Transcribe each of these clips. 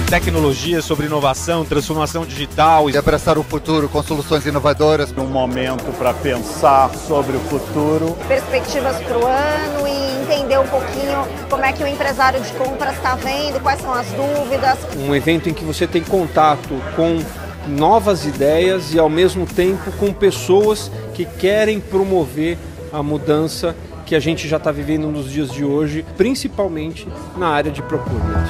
tecnologia, sobre inovação, transformação digital. E abraçar o futuro com soluções inovadoras. Um momento para pensar sobre o futuro. Perspectivas para o ano e entender um pouquinho como é que o empresário de compras está vendo, quais são as dúvidas. Um evento em que você tem contato com novas ideias e ao mesmo tempo com pessoas que querem promover a mudança que a gente já está vivendo nos dias de hoje, principalmente na área de procurement.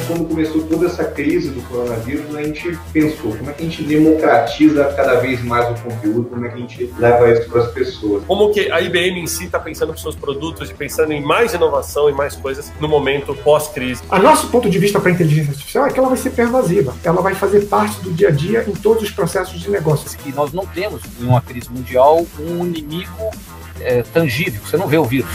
Quando começou toda essa crise do coronavírus, a gente pensou como é que a gente democratiza cada vez mais o conteúdo, como é que a gente leva isso para as pessoas. Como que a IBM em si está pensando nos seus produtos e pensando em mais inovação e mais coisas no momento pós-crise. A nosso ponto de vista para a inteligência artificial é que ela vai ser pervasiva, ela vai fazer parte do dia a dia em todos os processos de negócios. E nós não temos, em uma crise mundial, um inimigo tangível, você não vê o vírus.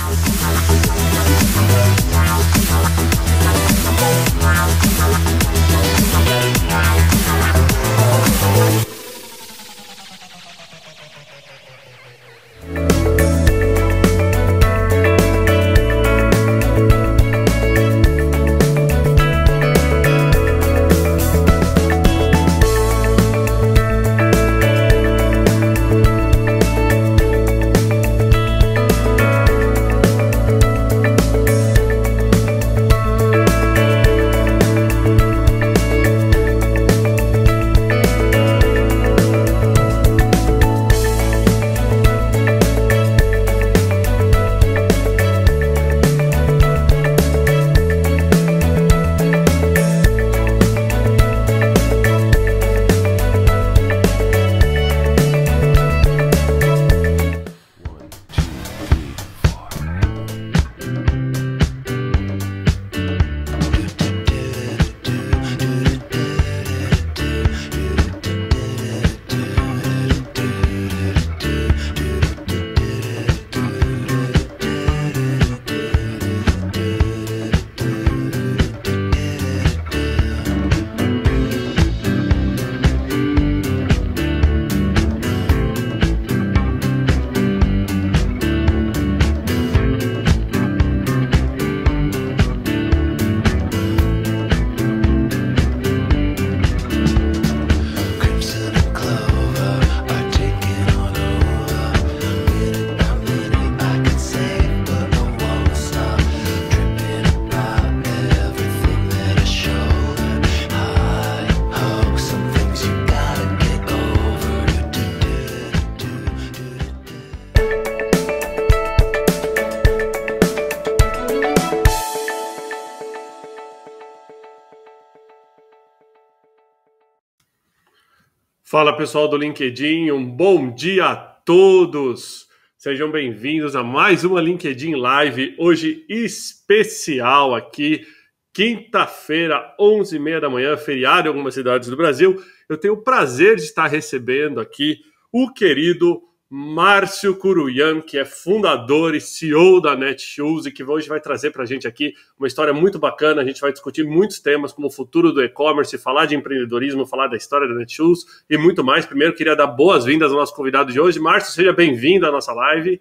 Fala pessoal do LinkedIn, um bom dia a todos! Sejam bem-vindos a mais uma LinkedIn Live, hoje especial aqui, quinta-feira, 11h30 da manhã, feriado em algumas cidades do Brasil. Eu tenho o prazer de estar recebendo aqui o querido Márcio Curuyan, que é fundador e CEO da Netshoes e que hoje vai trazer para a gente aqui uma história muito bacana. A gente vai discutir muitos temas como o futuro do e-commerce, falar de empreendedorismo, falar da história da Netshoes e muito mais. Primeiro, queria dar boas-vindas ao nosso convidado de hoje. Márcio, seja bem-vindo à nossa live.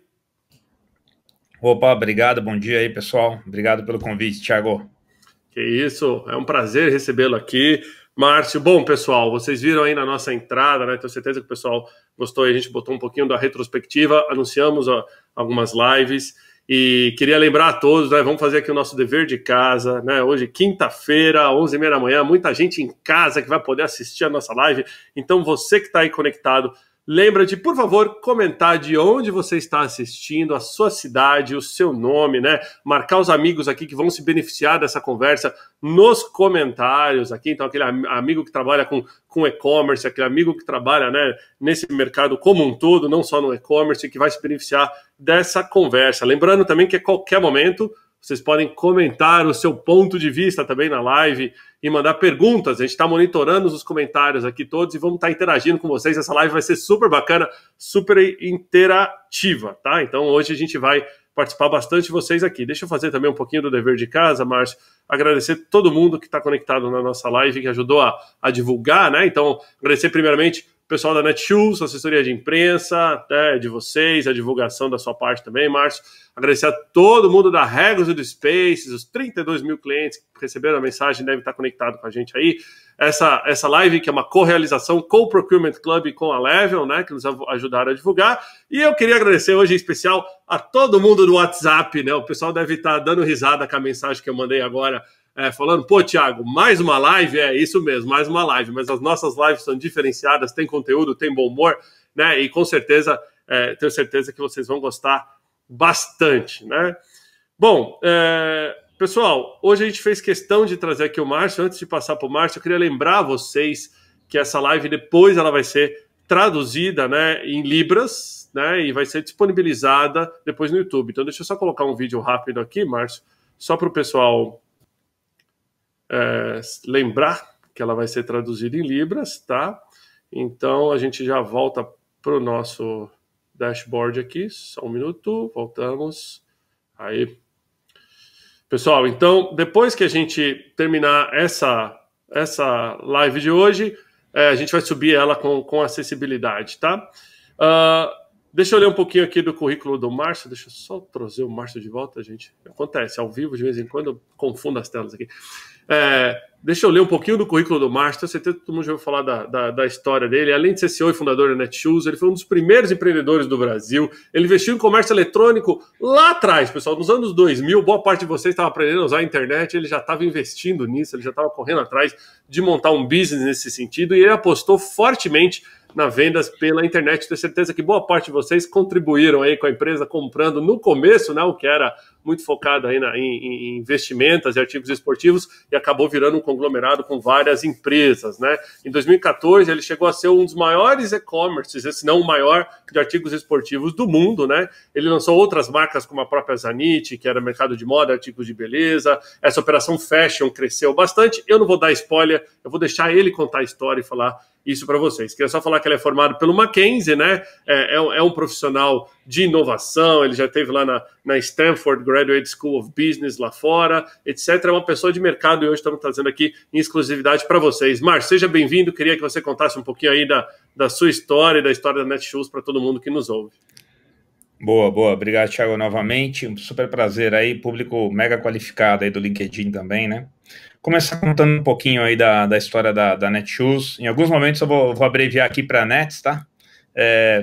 Opa, obrigado, bom dia aí, pessoal. Obrigado pelo convite, Thiago. Que isso, é um prazer recebê-lo aqui. Márcio, bom, pessoal, vocês viram aí na nossa entrada, né? Tenho certeza que o pessoal gostou e a gente botou um pouquinho da retrospectiva, anunciamos algumas lives e queria lembrar a todos, né? Vamos fazer aqui o nosso dever de casa, né? Hoje, quinta-feira, 11h30 da manhã, muita gente em casa que vai poder assistir a nossa live, então você que está aí conectado, lembra de, por favor, comentar de onde você está assistindo, a sua cidade, o seu nome, né? Marcar os amigos aqui que vão se beneficiar dessa conversa nos comentários aqui. Então, aquele amigo que trabalha com e-commerce, aquele amigo que trabalha, né, nesse mercado como um todo, não só no e-commerce, que vai se beneficiar dessa conversa. Lembrando também que a qualquer momento vocês podem comentar o seu ponto de vista também na live e mandar perguntas. A gente está monitorando os comentários aqui todos e vamos estar interagindo com vocês. Essa live vai ser super bacana, super interativa, tá? Então hoje a gente vai participar bastante de vocês aqui. Deixa eu fazer também um pouquinho do dever de casa, Márcio, agradecer todo mundo que está conectado na nossa live, que ajudou a divulgar, né? Então, agradecer primeiramente o pessoal da Netshoes, assessoria de imprensa, né, de vocês, a divulgação da sua parte também, Márcio. Agradecer a todo mundo da Regos e do Spaces, os 32 mil clientes que receberam a mensagem, devem estar conectados com a gente aí. Essa live que é uma co-realização com o Procurement Club e com a Level, né, que nos ajudaram a divulgar. E eu queria agradecer hoje em especial a todo mundo do WhatsApp, né? O pessoal deve estar dando risada com a mensagem que eu mandei agora, falando, pô, Thiago, mais uma live? É isso mesmo, mais uma live, mas as nossas lives são diferenciadas, tem conteúdo, tem bom humor, né? E com certeza, tenho certeza que vocês vão gostar bastante, né? Bom, pessoal, hoje a gente fez questão de trazer aqui o Márcio. Antes de passar para o Márcio, eu queria lembrar vocês que essa live depois ela vai ser traduzida, né, em Libras, né, e vai ser disponibilizada depois no YouTube. Então deixa eu só colocar um vídeo rápido aqui, Márcio, só para o pessoal lembrar que ela vai ser traduzida em Libras, tá? Então a gente já volta para o nosso dashboard aqui, só um minuto, voltamos. Aí. Pessoal, então, depois que a gente terminar essa live de hoje, a gente vai subir ela com acessibilidade, tá? Deixa eu ler um pouquinho aqui do currículo do Márcio, deixa eu só trazer o Márcio de volta, gente. Acontece, ao vivo, de vez em quando, eu confundo as telas aqui. Deixa eu ler um pouquinho do currículo do Márcio, tenho certeza que todo mundo já ouviu falar da história dele. Além de ser CEO e fundador da Netshoes, ele foi um dos primeiros empreendedores do Brasil. Ele investiu em comércio eletrônico lá atrás, pessoal, nos anos 2000. Boa parte de vocês estava aprendendo a usar a internet, ele já estava investindo nisso, ele já estava correndo atrás de montar um business nesse sentido, e ele apostou fortemente na vendas pela internet. Tenho certeza que boa parte de vocês contribuíram aí com a empresa comprando no começo, né, o que era muito focado aí em investimentos e artigos esportivos, e acabou virando um conglomerado com várias empresas, né? Em 2014 ele chegou a ser um dos maiores e-commerces, se não o maior, de artigos esportivos do mundo, né? Ele lançou outras marcas como a própria Zanit, que era mercado de moda, artigos de beleza. Essa operação fashion cresceu bastante. Eu não vou dar spoiler, eu vou deixar ele contar a história e falar isso para vocês. Queria só falar que ele é formado pelo Mackenzie, né? É um profissional de inovação, ele já esteve lá na Stanford Graduate School of Business lá fora, etc. É uma pessoa de mercado e hoje estamos trazendo aqui em exclusividade para vocês. Márcio, seja bem-vindo, queria que você contasse um pouquinho aí da sua história e da história da Netshoes para todo mundo que nos ouve. Boa. Obrigado, Thiago, novamente. Um super prazer aí, público mega qualificado aí do LinkedIn também, né? Começar contando um pouquinho aí da história da Netshoes. Em alguns momentos eu vou abreviar aqui para Nets, tá?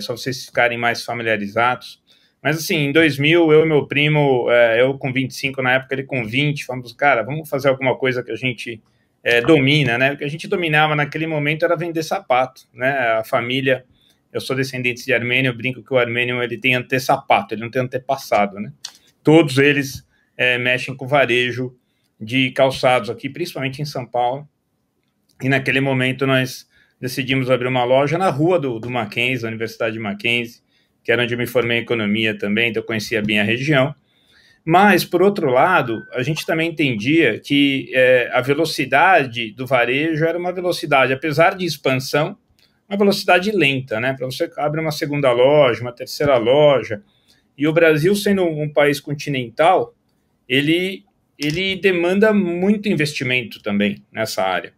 Só vocês ficarem mais familiarizados. Mas assim, em 2000, eu e meu primo, eu com 25 na época, ele com 20, falamos, cara, vamos fazer alguma coisa que a gente domina, né? O que a gente dominava naquele momento era vender sapato, né? A família, eu sou descendente de armênio, eu brinco que o armênio ele tem antesapato, ele não tem antepassado, né? Todos eles mexem com varejo de calçados aqui, principalmente em São Paulo. E naquele momento nós decidimos abrir uma loja na rua do Mackenzie, da Universidade de Mackenzie, que era onde eu me formei em economia também, então eu conhecia bem a região. Mas, por outro lado, a gente também entendia que a velocidade do varejo era uma velocidade, apesar de expansão, uma velocidade lenta, né? Para você abrir uma segunda loja, uma terceira loja. E o Brasil, sendo um país continental, ele demanda muito investimento também nessa área.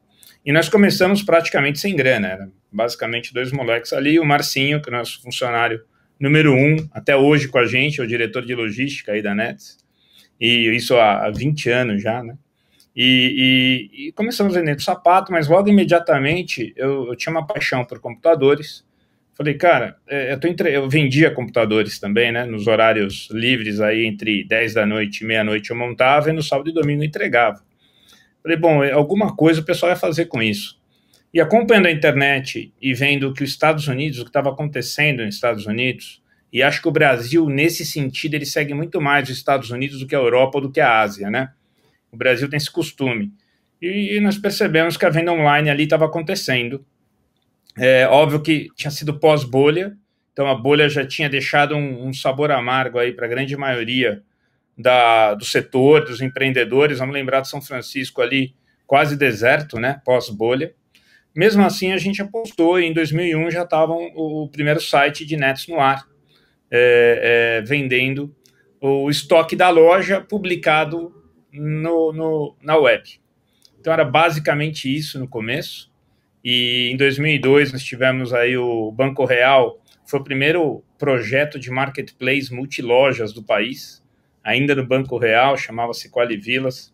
E nós começamos praticamente sem grana, era basicamente 2 moleques ali, o Marcinho, que é o nosso funcionário número 1, até hoje com a gente, é o diretor de logística aí da Nets, e isso há 20 anos já, né? E começamos vendendo sapato, mas logo imediatamente eu tinha uma paixão por computadores. Falei, cara, eu vendia computadores também, né? Nos horários livres aí, entre 10 da noite e meia-noite eu montava e no sábado e domingo eu entregava. Falei, bom, alguma coisa o pessoal vai fazer com isso. E acompanhando a internet e vendo que os Estados Unidos, o que estava acontecendo nos Estados Unidos, e acho que o Brasil, nesse sentido, ele segue muito mais os Estados Unidos do que a Europa ou do que a Ásia, né? O Brasil tem esse costume. E nós percebemos que a venda online ali estava acontecendo. Óbvio que tinha sido pós-bolha, então a bolha já tinha deixado um sabor amargo aí para a grande maioria do setor, dos empreendedores. Vamos lembrar de São Francisco ali, quase deserto, né, pós-bolha. Mesmo assim, a gente apostou e em 2001 já estava o primeiro site de Nets no ar, vendendo o estoque da loja publicado na web. Então era basicamente isso no começo. E em 2002 nós tivemos aí o Banco Real, foi o primeiro projeto de marketplace multilojas do país, ainda no Banco Real, chamava-se Qualivilas.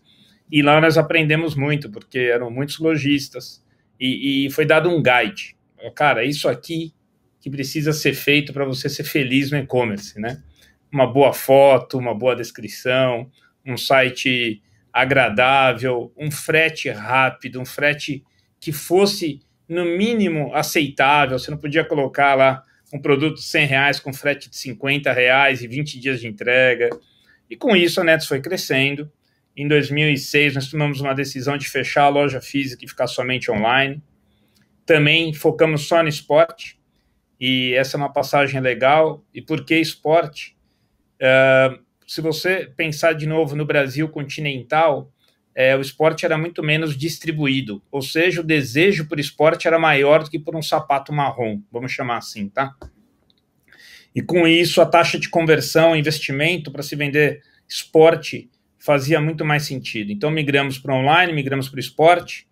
E lá nós aprendemos muito, porque eram muitos lojistas, e foi dado um guide. Cara, isso aqui que precisa ser feito para você ser feliz no e-commerce, né? Uma boa foto, uma boa descrição, um site agradável, um frete rápido, um frete que fosse, no mínimo, aceitável. Você não podia colocar lá um produto de R$100 com frete de R$50 e 20 dias de entrega. E com isso a Nets foi crescendo. Em 2006 nós tomamos uma decisão de fechar a loja física e ficar somente online. Também focamos só no esporte. E essa é uma passagem legal. E por que esporte? Se você pensar de novo no Brasil continental, o esporte era muito menos distribuído, ou seja, o desejo por esporte era maior do que por um sapato marrom, vamos chamar assim, tá? E com isso, a taxa de conversão, investimento para se vender esporte fazia muito mais sentido. Então, migramos para online, migramos para o esporte.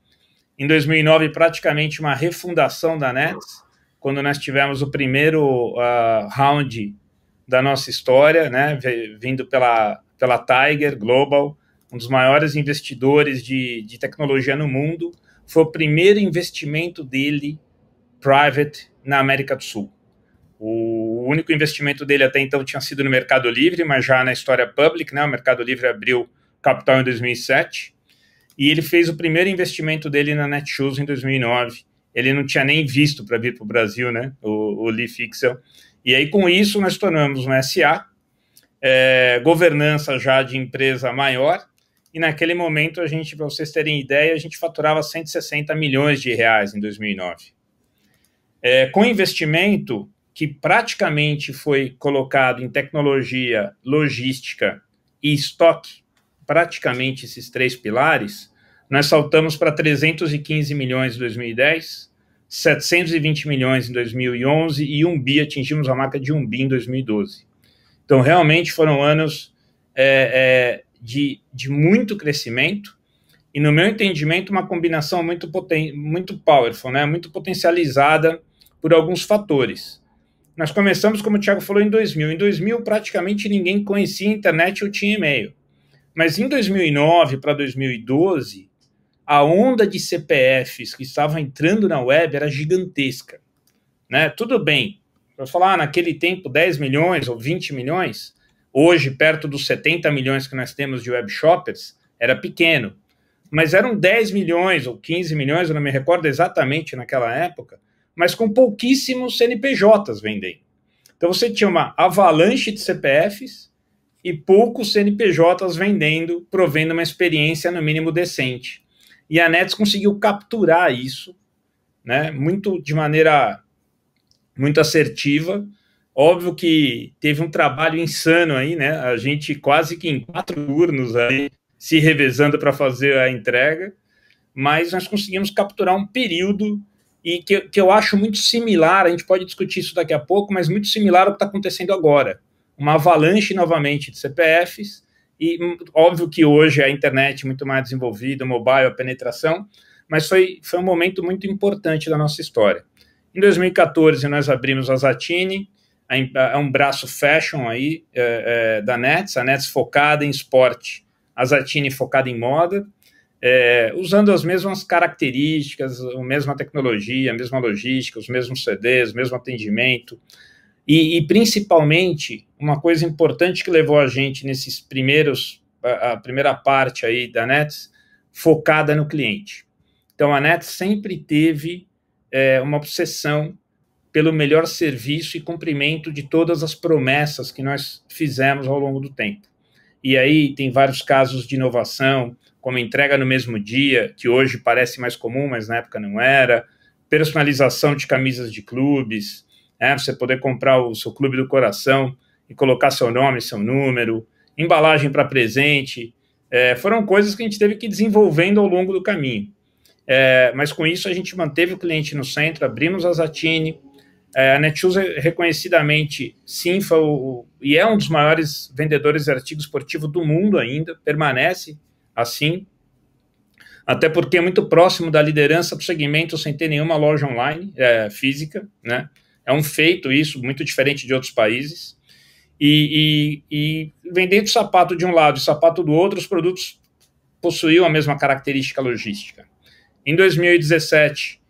Em 2009, praticamente uma refundação da Nets, quando nós tivemos o primeiro round da nossa história, né, vindo pela Tiger Global, um dos maiores investidores de tecnologia no mundo. Foi o primeiro investimento dele, private, na América do Sul. O único investimento dele até então tinha sido no Mercado Livre, mas já na história public, né, o Mercado Livre abriu capital em 2007, e ele fez o primeiro investimento dele na Netshoes em 2009. Ele não tinha nem visto para vir para o Brasil, né, o Lee Fixel. E aí, com isso, nós tornamos um SA, governança já de empresa maior, e naquele momento, a gente, para vocês terem ideia, a gente faturava 160 milhões de reais em 2009. Com investimento que praticamente foi colocado em tecnologia, logística e estoque, praticamente esses três pilares, nós saltamos para 315 milhões em 2010, 720 milhões em 2011 e 1 bi, atingimos a marca de 1 bi em 2012. Então, realmente foram anos de muito crescimento e, no meu entendimento, uma combinação muito powerful, né? Muito potencializada por alguns fatores. Nós começamos, como o Thiago falou, em 2000. Em 2000, praticamente ninguém conhecia a internet ou tinha e-mail. Mas em 2009 para 2012, a onda de CPFs que estavam entrando na web era gigantesca, né? Tudo bem, para falar, naquele tempo 10 milhões ou 20 milhões, hoje perto dos 70 milhões que nós temos de web shoppers, era pequeno, mas eram 10 milhões ou 15 milhões, eu não me recordo exatamente naquela época, mas com pouquíssimos CNPJs vendendo. Então você tinha uma avalanche de CPFs e poucos CNPJs vendendo, provendo uma experiência no mínimo decente. E a Nets conseguiu capturar isso, né, de maneira muito assertiva. Óbvio que teve um trabalho insano aí, né? A gente quase que em 4 turnos aí, se revezando para fazer a entrega, mas nós conseguimos capturar um período e que eu acho muito similar, a gente pode discutir isso daqui a pouco, mas muito similar ao que está acontecendo agora. Uma avalanche novamente de CPFs, e óbvio que hoje a internet é muito mais desenvolvida, o mobile, a penetração, mas foi um momento muito importante da nossa história. Em 2014, nós abrimos a Zattini, é um braço fashion aí da Nets, a Nets focada em esporte, a Zattini focada em moda, usando as mesmas características, a mesma tecnologia, a mesma logística, os mesmos CDs, o mesmo atendimento. E principalmente, uma coisa importante que levou a gente nesses a primeira parte aí da Nets, focada no cliente. Então, a Nets sempre teve uma obsessão pelo melhor serviço e cumprimento de todas as promessas que nós fizemos ao longo do tempo. E aí tem vários casos de inovação, como entrega no mesmo dia, que hoje parece mais comum, mas na época não era, personalização de camisas de clubes, você poder comprar o seu clube do coração e colocar seu nome, seu número, embalagem para presente, foram coisas que a gente teve que ir desenvolvendo ao longo do caminho. Mas com isso a gente manteve o cliente no centro, abrimos a Zattini, A Netshoes reconhecidamente, sim, e é um dos maiores vendedores de artigo esportivo do mundo ainda, permanece assim, até porque é muito próximo da liderança do segmento sem ter nenhuma loja online física, né? É um feito isso, muito diferente de outros países. E vendendo sapato de um lado e sapato do outro, os produtos possuíam a mesma característica logística. Em 2017,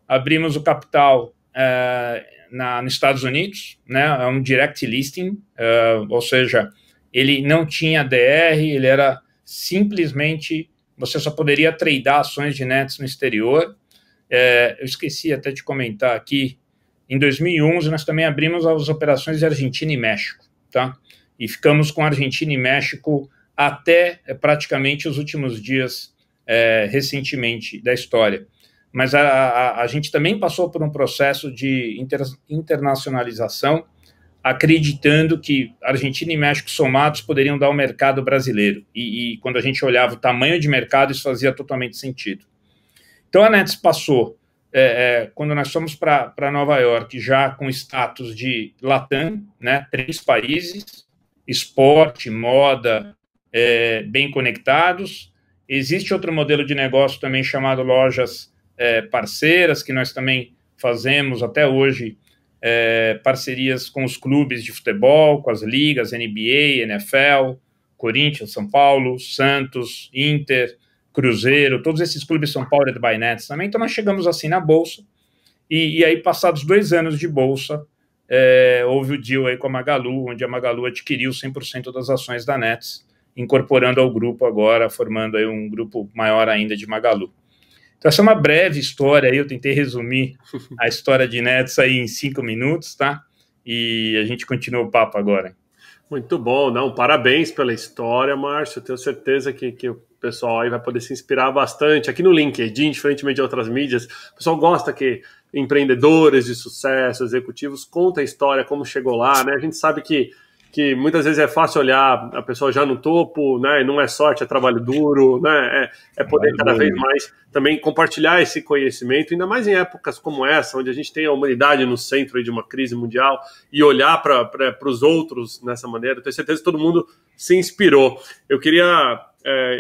abrimos o capital nos Estados Unidos, né? É um direct listing, ou seja, ele não tinha DR, ele era simplesmente, você só poderia tradear ações de nets no exterior. Eu esqueci até de comentar aqui, em 2011 nós também abrimos as operações de Argentina e México, tá? E ficamos com Argentina e México até praticamente os últimos dias recentemente da história. Mas a gente também passou por um processo de internacionalização, acreditando que Argentina e México somados poderiam dar ao mercado brasileiro. E quando a gente olhava o tamanho de mercado, isso fazia totalmente sentido. Então a Nets passou, quando nós fomos para Nova York, já com status de Latam, né, 3 países, esporte, moda, bem conectados. Existe outro modelo de negócio também chamado lojas parceiras, que nós também fazemos até hoje, parcerias com os clubes de futebol, com as ligas, NBA, NFL, Corinthians, São Paulo, Santos, Inter, Cruzeiro, todos esses clubes são powered by Nets também. Então nós chegamos assim na Bolsa, e aí passados 2 anos de Bolsa, houve o deal aí com a Magalu, onde a Magalu adquiriu 100% das ações da Nets, incorporando ao grupo agora, formando aí um grupo maior ainda de Magalu. Então, essa é uma breve história aí, eu tentei resumir a história de Nets aí em 5 minutos, tá? E a gente continua o papo agora. Muito bom, não, parabéns pela história, Márcio, eu tenho certeza que o pessoal aí vai poder se inspirar bastante. Aqui no LinkedIn, diferentemente de outras mídias, o pessoal gosta que empreendedores de sucesso, executivos, contam a história, como chegou lá, né? A gente sabe que muitas vezes é fácil olhar a pessoa já no topo, né? Não é sorte, é trabalho duro, né? É poder cada vez mais também compartilhar esse conhecimento, ainda mais em épocas como essa, onde a gente tem a humanidade no centro de uma crise mundial, e olhar para os outros nessa maneira. Eu tenho certeza que todo mundo se inspirou. Eu queria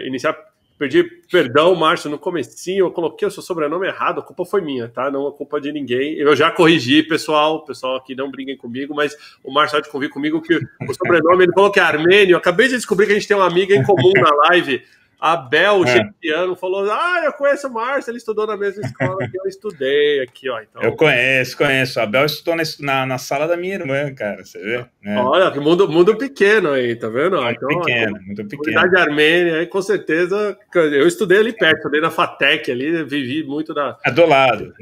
iniciar... Perdi perdão, Márcio, no comecinho eu coloquei o seu sobrenome errado, a culpa foi minha, tá? Não é culpa de ninguém. Eu já corrigi, pessoal aqui não briguem comigo, mas o Márcio há de convir comigo que o sobrenome, ele falou que é armênio. Eu acabei de descobrir que a gente tem uma amiga em comum na live, a Bel Chepiano, falou, eu conheço o Márcio, ele estudou na mesma escola que eu estudei aqui, ó. Então... Eu conheço. A Bel estudou na sala da minha irmã, cara, você vê? Olha, que mundo pequeno aí, tá vendo? Muito pequeno. Comunidade armênia, aí com certeza, eu estudei ali perto, estudei na FATEC ali, vivi muito da... Do lado,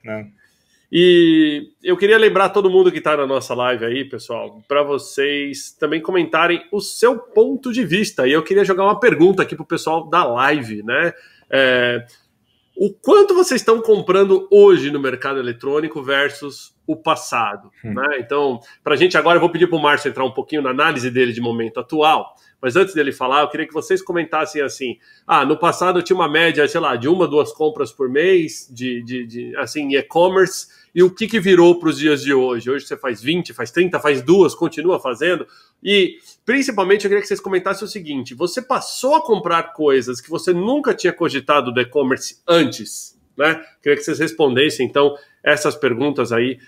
né? E eu queria lembrar todo mundo que está na nossa live aí, pessoal, para vocês também comentarem o seu ponto de vista. E eu queria jogar uma pergunta aqui para o pessoal da live, né? O quanto vocês estão comprando hoje no mercado eletrônico versus o passado, né? Então, para a gente agora, eu vou pedir para o Márcio entrar um pouquinho na análise dele de momento atual. Mas antes dele falar, eu queria que vocês comentassem assim, no passado eu tinha uma média, sei lá, de 1 a 2 compras por mês, assim, em e-commerce, e o que virou para os dias de hoje? Hoje você faz 20, faz 30, faz 2, continua fazendo? E, principalmente, eu queria que vocês comentassem o seguinte, você passou a comprar coisas que você nunca tinha cogitado do e-commerce antes, né? Queria que vocês respondessem, então, essas perguntas aí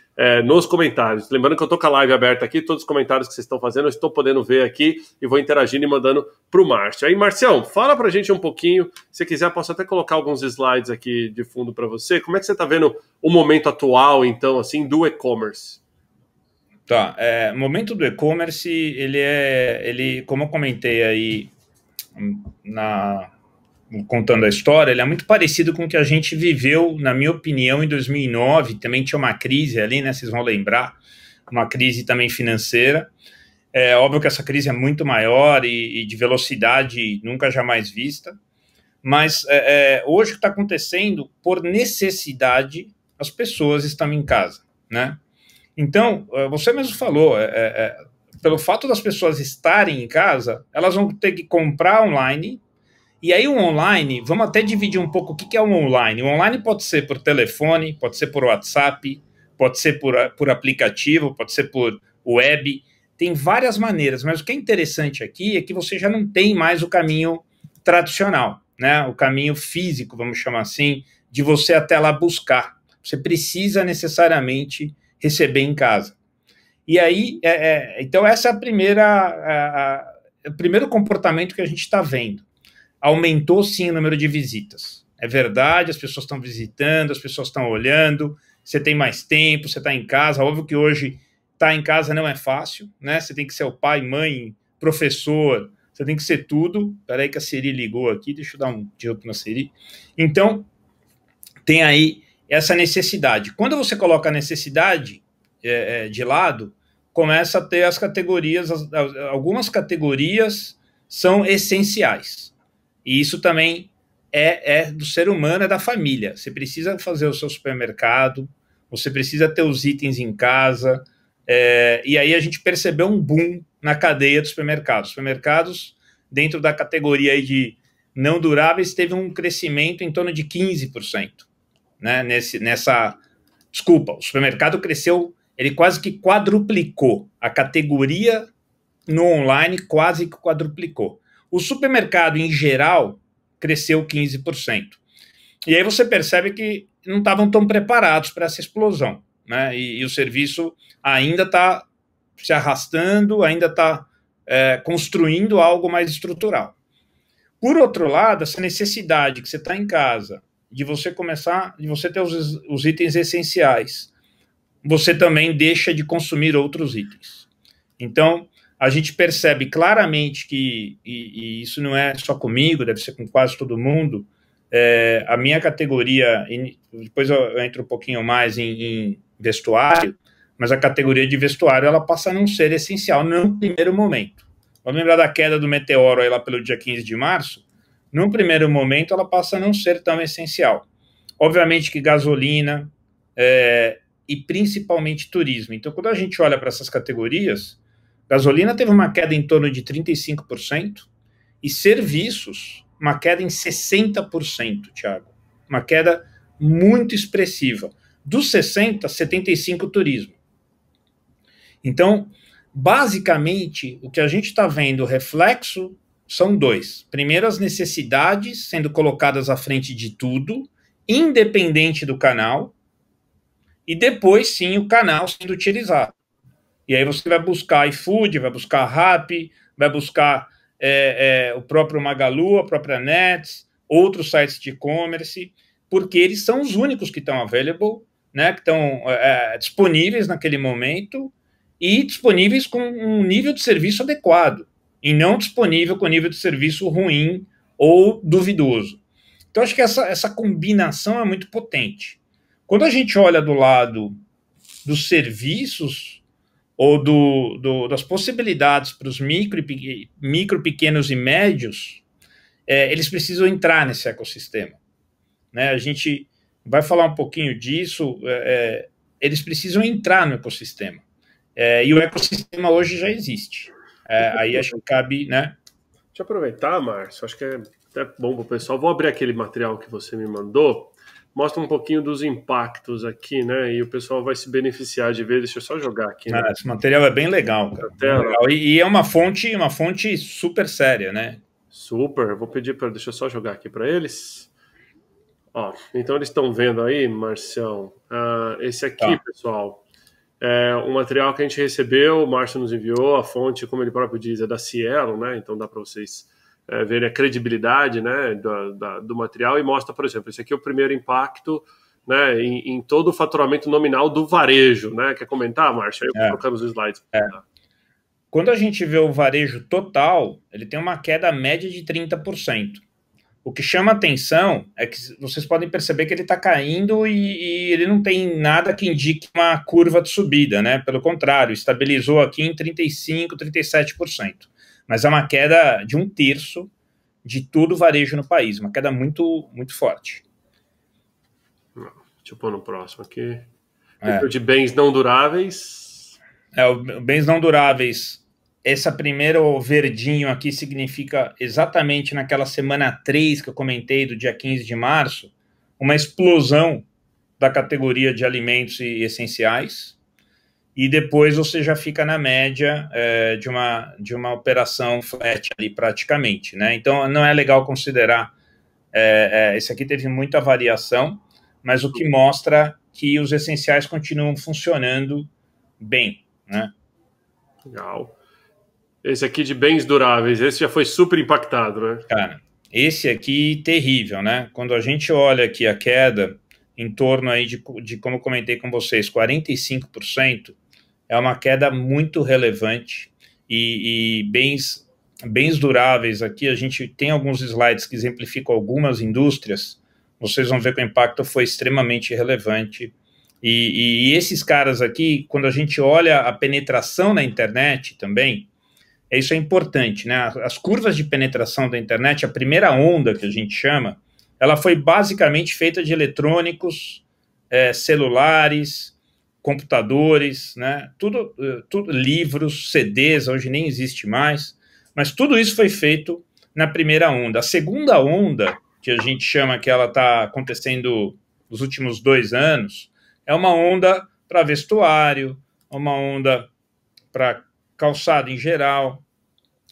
nos comentários. Lembrando que eu estou com a live aberta aqui, todos os comentários que vocês estão fazendo, eu estou podendo ver aqui e vou interagindo e mandando para o Márcio. Aí, Marcião, fala para a gente um pouquinho, se quiser, posso até colocar alguns slides aqui de fundo para você. Como é que você está vendo o momento atual, então, assim, do e-commerce? Tá, o momento do e-commerce, ele, como eu comentei aí contando a história, ele é muito parecido com o que a gente viveu, na minha opinião, em 2009, também tinha uma crise ali, né, vocês vão lembrar, uma crise também financeira. É óbvio que essa crise é muito maior e de velocidade nunca jamais vista, mas hoje o que está acontecendo, por necessidade, as pessoas estão em casa, né? Então, você mesmo falou, pelo fato das pessoas estarem em casa, elas vão ter que comprar online. E aí o online, vamos até dividir um pouco o que é o online. O online pode ser por telefone, pode ser por WhatsApp, pode ser por aplicativo, pode ser por web, tem várias maneiras, mas o que é interessante aqui é que você já não tem mais o caminho tradicional, né? O caminho físico, vamos chamar assim, de você até lá buscar. Você precisa necessariamente receber em casa. E aí, então essa é o primeiro comportamento que a gente está vendo. Aumentou sim o número de visitas. É verdade, as pessoas estão visitando, as pessoas estão olhando, você tem mais tempo, você está em casa. Óbvio que hoje estar em casa não é fácil, né? Você tem que ser o pai, mãe, professor, você tem que ser tudo. Espera aí que a Siri ligou aqui, deixa eu dar um tiro na Siri. Então, tem aí essa necessidade. Quando você coloca a necessidade de lado, começa a ter as categorias, algumas categorias são essenciais. E isso também é do ser humano, é da família. Você precisa fazer o seu supermercado, você precisa ter os itens em casa, e aí a gente percebeu um boom na cadeia dos supermercados. Supermercados, dentro da categoria aí de não duráveis, teve um crescimento em torno de 15%. Né? Desculpa, o supermercado cresceu, ele quase que quadruplicou. A categoria no online quase que quadruplicou. O supermercado, em geral, cresceu 15%. E aí você percebe que não estavam tão preparados para essa explosão, né? E o serviço ainda está se arrastando, ainda está construindo algo mais estrutural. Por outro lado, essa necessidade que você está em casa, de você ter os itens essenciais, você também deixa de consumir outros itens. Então, a gente percebe claramente que, e isso não é só comigo, deve ser com quase todo mundo, a minha categoria, depois eu entro um pouquinho mais em vestuário, mas a categoria de vestuário ela passa a não ser essencial no primeiro momento. Vamos lembrar da queda do meteoro aí lá pelo dia 15 de março? No primeiro momento ela passa a não ser tão essencial. Obviamente que gasolina e principalmente turismo. Então, quando a gente olha para essas categorias, gasolina teve uma queda em torno de 35% e serviços, uma queda em 60%, Thiago. Uma queda muito expressiva. Dos 60%, 75% turismo. Então, basicamente, o que a gente está vendo, reflexo, são dois. Primeiro, as necessidades sendo colocadas à frente de tudo, independente do canal, e depois, sim, o canal sendo utilizado. E aí você vai buscar iFood, vai buscar Rappi, vai buscar o próprio Magalu, a própria Nets, outros sites de e-commerce, porque eles são os únicos que estão available, né, que estão disponíveis naquele momento e disponíveis com um nível de serviço adequado, e não disponível com nível de serviço ruim ou duvidoso. Então, acho que essa combinação é muito potente. Quando a gente olha do lado dos serviços ou das possibilidades para os micro, pequenos e médios, eles precisam entrar nesse ecossistema. Né? A gente vai falar um pouquinho disso, eles precisam entrar no ecossistema. E o ecossistema hoje já existe. Aí acho que cabe, né? Deixa eu aproveitar, Márcio, acho que é até bom para o pessoal. Vou abrir aquele material que você me mandou, mostra um pouquinho dos impactos aqui, né? E o pessoal vai se beneficiar de ver. Deixa eu só jogar aqui. Né? Esse material é bem legal, cara. Bem legal. E é uma fonte super séria, né? Super. Vou pedir para... Deixa eu só jogar aqui para eles. Ó, então eles estão vendo aí, Marcião, esse aqui, pessoal, é um material que a gente recebeu, o Márcio nos enviou, a fonte, como ele próprio diz, é da Cielo, né? Então dá para vocês verem a credibilidade, né, do material, e mostra, por exemplo, esse aqui é o primeiro impacto, né, em todo o faturamento nominal do varejo, né? Quer comentar, Márcio? Aí eu vou colocando os slides. Quando a gente vê o varejo total, ele tem uma queda média de 30%. O que chama atenção é que vocês podem perceber que ele está caindo e ele não tem nada que indique uma curva de subida, né? Pelo contrário, estabilizou aqui em 35%, 37%. Mas é uma queda de 1/3 de todo o varejo no país, uma queda muito, muito forte. Deixa eu pôr no próximo aqui. De bens não duráveis. Bens não duráveis. Esse primeiro verdinho aqui significa exatamente naquela semana 3 que eu comentei, do dia 15 de março, uma explosão da categoria de alimentos e essenciais, e depois você já fica na média de uma operação flat ali praticamente, né? Então não é legal considerar, esse aqui teve muita variação, mas o que mostra que os essenciais continuam funcionando bem, né? Legal. Esse aqui de bens duráveis, esse já foi super impactado, né? Cara, esse aqui terrível, né? Quando a gente olha aqui a queda em torno aí de como eu comentei com vocês, 45%, é uma queda muito relevante, e bens duráveis aqui, a gente tem alguns slides que exemplificam algumas indústrias, vocês vão ver que o impacto foi extremamente relevante, e esses caras aqui, quando a gente olha a penetração na internet também, isso é importante, né? As curvas de penetração da internet, a primeira onda que a gente chama, ela foi basicamente feita de eletrônicos, celulares, computadores, né? Tudo, livros, CDs, hoje nem existe mais, mas tudo isso foi feito na primeira onda. A segunda onda, que a gente chama que ela está acontecendo nos últimos 2 anos, é uma onda para vestuário, uma onda para calçado em geral,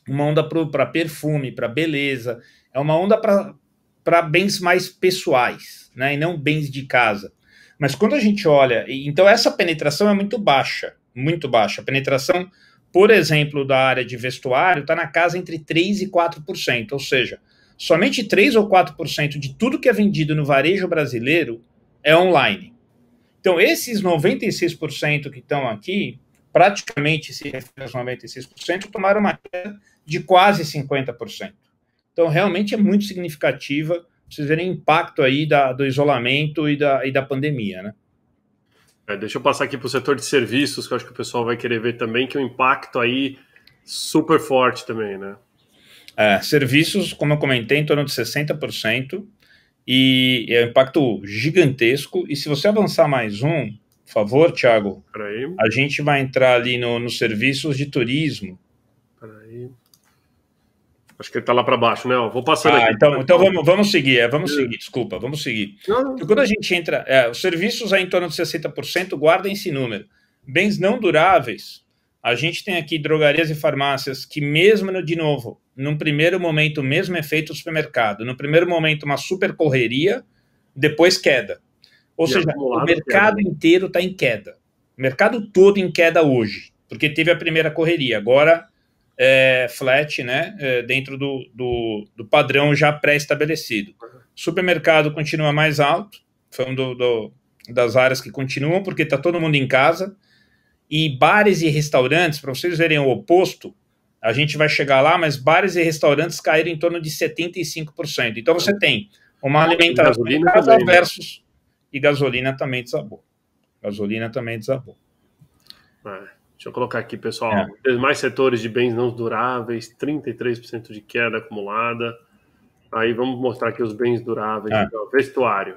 uma onda para perfume, para beleza, é uma onda para bens mais pessoais, né? E não bens de casa. Mas quando a gente olha, então essa penetração é muito baixa, muito baixa. A penetração, por exemplo, da área de vestuário está na casa entre 3% e 4%, ou seja, somente 3% ou 4% de tudo que é vendido no varejo brasileiro é online. Então, esses 96% que estão aqui, praticamente, se refere aos 96%, tomaram uma queda de quase 50%. Então, realmente é muito significativa. Vocês verem o impacto aí do isolamento e da pandemia, né? Deixa eu passar aqui para o setor de serviços, que eu acho que o pessoal vai querer ver também, que o impacto aí super forte também, né? Serviços, como eu comentei, em torno de 60%, e é um impacto gigantesco. E se você avançar mais um, por favor, Thiago, a gente vai entrar ali nos serviços de turismo. Peraí. Acho que ele está lá para baixo, né? Vou passando aqui. Então vamos seguir, desculpa, vamos seguir. Então, quando a gente entra, os serviços aí em torno de 60%, guardem esse número. Bens não duráveis, a gente tem aqui drogarias e farmácias que mesmo, de novo, num primeiro momento, o mesmo efeito do supermercado, no primeiro momento uma super correria, depois queda. Ou seja, o mercado inteiro está em queda. O mercado todo em queda hoje, porque teve a primeira correria, agora flat, né, dentro do padrão já pré-estabelecido. Supermercado continua mais alto, foi das áreas que continuam, porque está todo mundo em casa, e bares e restaurantes, para vocês verem o oposto, a gente vai chegar lá, mas bares e restaurantes caíram em torno de 75%. Então você tem uma alimentação em casa versus... E gasolina também desabou. Deixa eu colocar aqui, pessoal. Mais setores de bens não duráveis, 33% de queda acumulada. Aí vamos mostrar aqui os bens duráveis. Então, vestuário.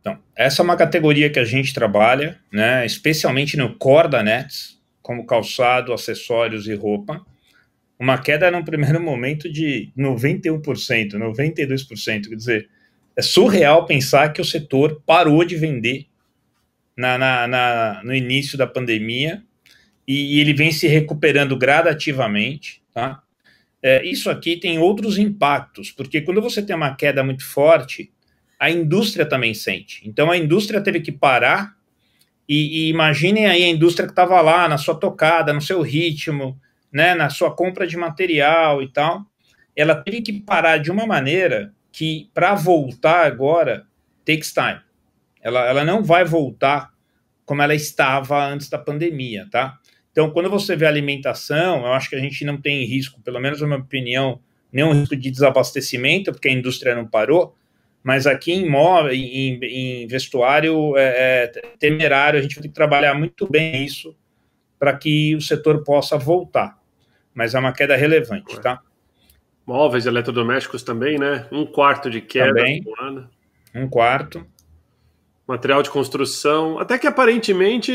Então, essa é uma categoria que a gente trabalha, né, especialmente no core da Nets, como calçado, acessórios e roupa. Uma queda no primeiro momento de 91%, 92%. Quer dizer, é surreal pensar que o setor parou de vender no início da pandemia, e ele vem se recuperando gradativamente, tá? Isso aqui tem outros impactos, porque quando você tem uma queda muito forte, a indústria também sente. Então a indústria teve que parar, e imaginem aí a indústria que estava lá na sua tocada, no seu ritmo, né, na sua compra de material e tal, ela teve que parar de uma maneira que, para voltar agora, takes time. Ela não vai voltar como ela estava antes da pandemia, tá? Então, quando você vê alimentação, eu acho que a gente não tem risco, pelo menos na minha opinião, nenhum risco de desabastecimento, porque a indústria não parou, mas aqui em vestuário é temerário, a gente vai ter que trabalhar muito bem isso para que o setor possa voltar. Mas é uma queda relevante, tá? Móveis, eletrodomésticos também, né? 1/4 de queda. Também, 1/4. Material de construção, até que aparentemente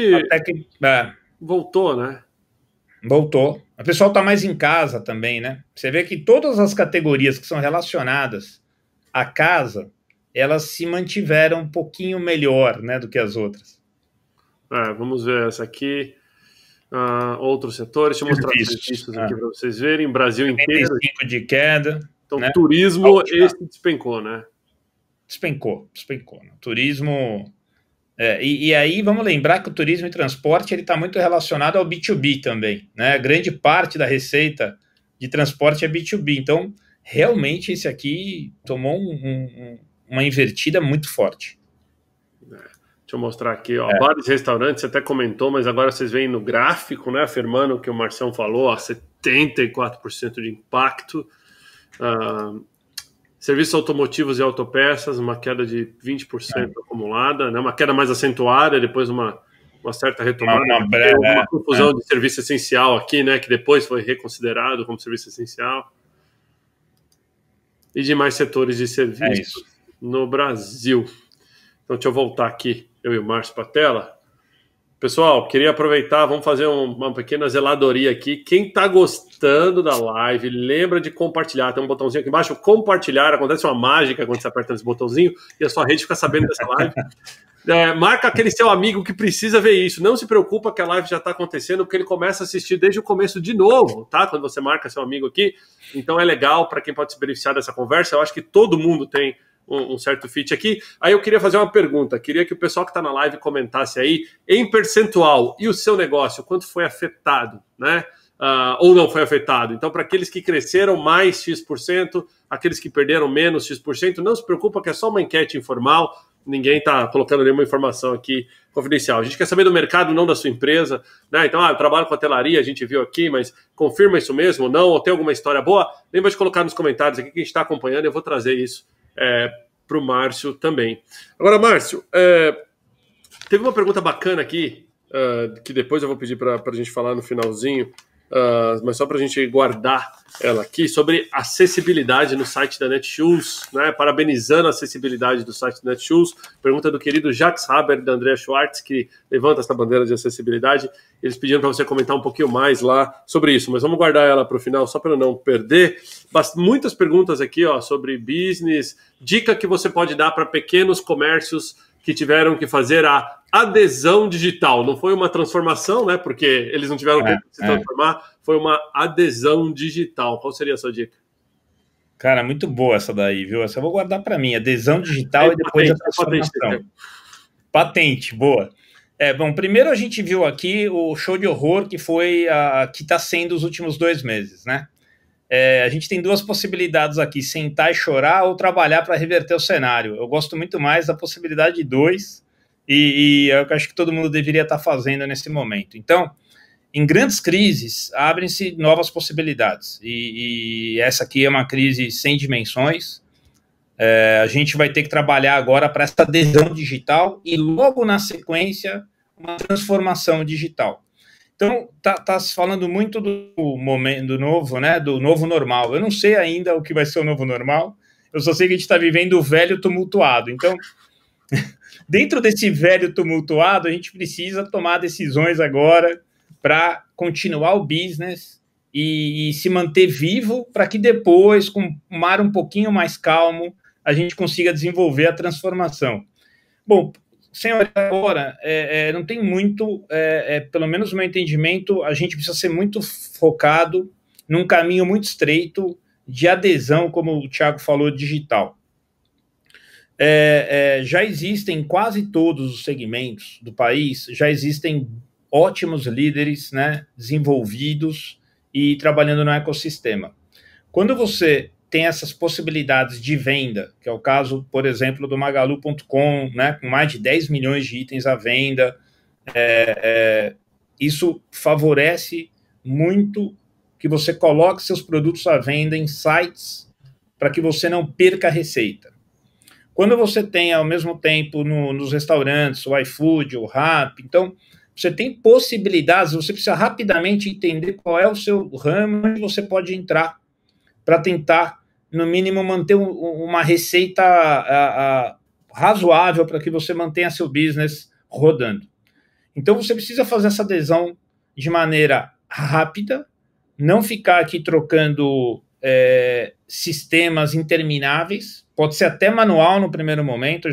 voltou, né? Voltou. O pessoal está mais em casa também, né? Você vê que todas as categorias que são relacionadas à casa elas se mantiveram um pouquinho melhor, né, do que as outras. Vamos ver essa aqui. Outros setores, deixa eu mostrar os serviços aqui para vocês verem. Brasil inteiro. 35 de queda. Então, né? turismo, esse despencou, né? Despencou. Turismo... E aí vamos lembrar que o turismo e transporte ele está muito relacionado ao B2B também, né? Grande parte da receita de transporte é B2B. Então, realmente, esse aqui tomou uma invertida muito forte. Deixa eu mostrar aqui, ó, bares e restaurantes, você até comentou, mas agora vocês veem no gráfico, né, afirmando o que o Marcião falou, ó, 74% de impacto. Serviços automotivos e autopeças, uma queda de 20% acumulada, né, uma queda mais acentuada, depois uma certa retomada. Uma confusão de serviço essencial aqui, né, que depois foi reconsiderado como serviço essencial. E demais setores de serviços no Brasil. Então, deixa eu voltar aqui, eu e o Márcio para a tela. Pessoal, queria aproveitar, vamos fazer uma pequena zeladoria aqui. Quem está gostando da live, lembra de compartilhar. Tem um botãozinho aqui embaixo, compartilhar. Acontece uma mágica quando você aperta esse botãozinho e a sua rede fica sabendo dessa live. Marca aquele seu amigo que precisa ver isso. Não se preocupa que a live já está acontecendo, porque ele começa a assistir desde o começo de novo, tá? Quando você marca seu amigo aqui. Então é legal para quem pode se beneficiar dessa conversa. Eu acho que todo mundo tem um certo fit aqui. Aí eu queria fazer uma pergunta. Queria que o pessoal que está na live comentasse aí, em percentual, e o seu negócio, quanto foi afetado, né? Ou não foi afetado. Então, para aqueles que cresceram mais X%, aqueles que perderam menos X%, não se preocupa que é só uma enquete informal. Ninguém está colocando nenhuma informação aqui confidencial. A gente quer saber do mercado, não da sua empresa, né? Então, eu trabalho com hotelaria, a gente viu aqui, mas confirma isso mesmo ou não? Ou tem alguma história boa? Lembra de colocar nos comentários aqui que a gente está acompanhando. Eu vou trazer isso para o Márcio também. Agora, Márcio, teve uma pergunta bacana aqui, que depois eu vou pedir para a gente falar no finalzinho, mas só para a gente guardar ela aqui, sobre acessibilidade no site da Netshoes, né? Parabenizando a acessibilidade do site da Netshoes. Pergunta do querido Jacques Haber e da Andrea Schwartz, que levanta essa bandeira de acessibilidade. Eles pediram para você comentar um pouquinho mais lá sobre isso, mas vamos guardar ela para o final, só para não perder. Muitas perguntas aqui, ó, sobre business, dica que você pode dar para pequenos comércios que tiveram que fazer a adesão digital. Não foi uma transformação, né? Porque eles não tiveram tempo de se transformar, foi uma adesão digital. Qual seria a sua dica? Cara, muito boa essa daí, viu? Essa eu vou guardar para mim. Adesão digital e depois a transformação. Patente, boa. Bom, primeiro a gente viu aqui o show de horror que foi que está sendo os últimos 2 meses, né? A gente tem 2 possibilidades aqui, sentar e chorar ou trabalhar para reverter o cenário. Eu gosto muito mais da possibilidade de 2 e eu acho que todo mundo deveria estar fazendo nesse momento. Então, em grandes crises, abrem-se novas possibilidades e essa aqui é uma crise sem dimensões. A gente vai ter que trabalhar agora para essa adesão digital e logo na sequência uma transformação digital. Então, tá se falando muito do momento do novo, né? Do novo normal. Eu não sei ainda o que vai ser o novo normal. Eu só sei que a gente está vivendo o velho tumultuado. Então, dentro desse velho tumultuado, a gente precisa tomar decisões agora para continuar o business e se manter vivo para que depois, com um mar um pouquinho mais calmo, a gente consiga desenvolver a transformação. Bom, senhor, agora, não tem muito, pelo menos no meu entendimento, a gente precisa ser muito focado num caminho muito estreito de adesão, como o Thiago falou, digital. Já existem em quase todos os segmentos do país, já existem ótimos líderes, né, desenvolvidos e trabalhando no ecossistema. Quando você tem essas possibilidades de venda, que é o caso, por exemplo, do Magalu.com, né, com mais de 10 milhões de itens à venda, isso favorece muito que você coloque seus produtos à venda em sites para que você não perca a receita. Quando você tem, ao mesmo tempo, nos restaurantes, o iFood, o Rappi, então, você tem possibilidades, você precisa rapidamente entender qual é o seu ramo onde você pode entrar para tentar, no mínimo, manter uma receita razoável para que você mantenha seu business rodando. Então, você precisa fazer essa adesão de maneira rápida, não ficar aqui trocando sistemas intermináveis, pode ser até manual no primeiro momento.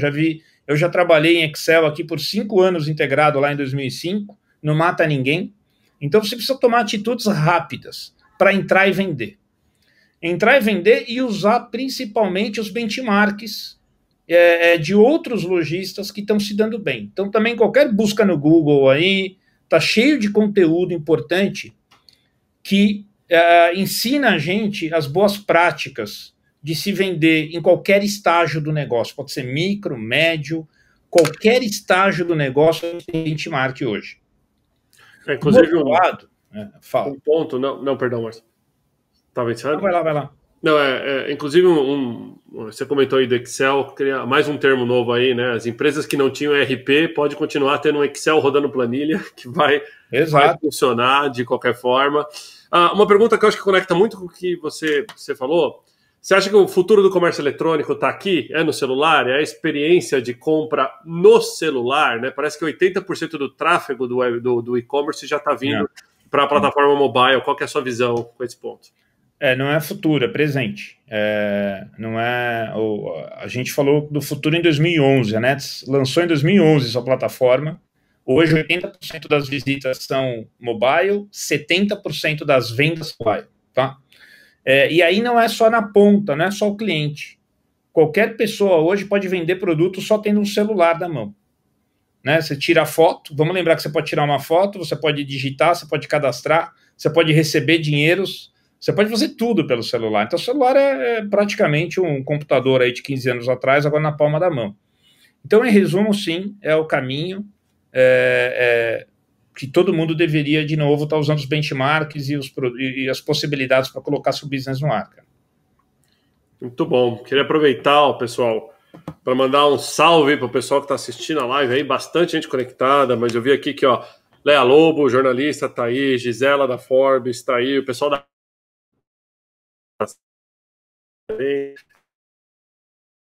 Eu já trabalhei em Excel aqui por 5 anos integrado lá em 2005, não mata ninguém. Então você precisa tomar atitudes rápidas para entrar e vender. Entrar e vender e usar principalmente os benchmarks de outros lojistas que estão se dando bem. Então também qualquer busca no Google aí, tá cheio de conteúdo importante que ensina a gente as boas práticas de se vender em qualquer estágio do negócio. Pode ser micro, médio, qualquer estágio do negócio tem benchmark hoje. Inclusive, fala. Um ponto, não, perdão, Márcio. Tá vencendo? Vai lá. Não, inclusive, você comentou aí do Excel, queria mais um termo novo aí, né? As empresas que não tinham ERP podem continuar tendo um Excel rodando planilha, que vai funcionar de qualquer forma. Uma pergunta que eu acho que conecta muito com o que você falou. Você acha que o futuro do comércio eletrônico está aqui? É no celular? É a experiência de compra no celular, né? Parece que 80% do tráfego do e-commerce já está vindo para a plataforma mobile. Qual que é a sua visão com esse ponto? Não é futuro, é presente. Não é. A gente falou do futuro em 2011. A Nets lançou em 2011 sua plataforma. Hoje, 80% das visitas são mobile, 70% das vendas mobile, tá? E aí não é só na ponta, não é só o cliente. Qualquer pessoa hoje pode vender produto só tendo um celular na mão. Né? Você tira a foto, vamos lembrar que você pode tirar uma foto, você pode digitar, você pode cadastrar, você pode receber dinheiros, você pode fazer tudo pelo celular. Então o celular é praticamente um computador aí de 15 anos atrás, agora na palma da mão. Então, em resumo, sim, é o caminho que todo mundo deveria, de novo, estar usando os benchmarks e as possibilidades para colocar seu business no ar. Cara. Muito bom. Queria aproveitar, pessoal, para mandar um salve para o pessoal que está assistindo a live aí, bastante gente conectada, mas eu vi aqui que, Léa Lobo, jornalista, está aí, Gisela da Forbes, está aí, o pessoal da...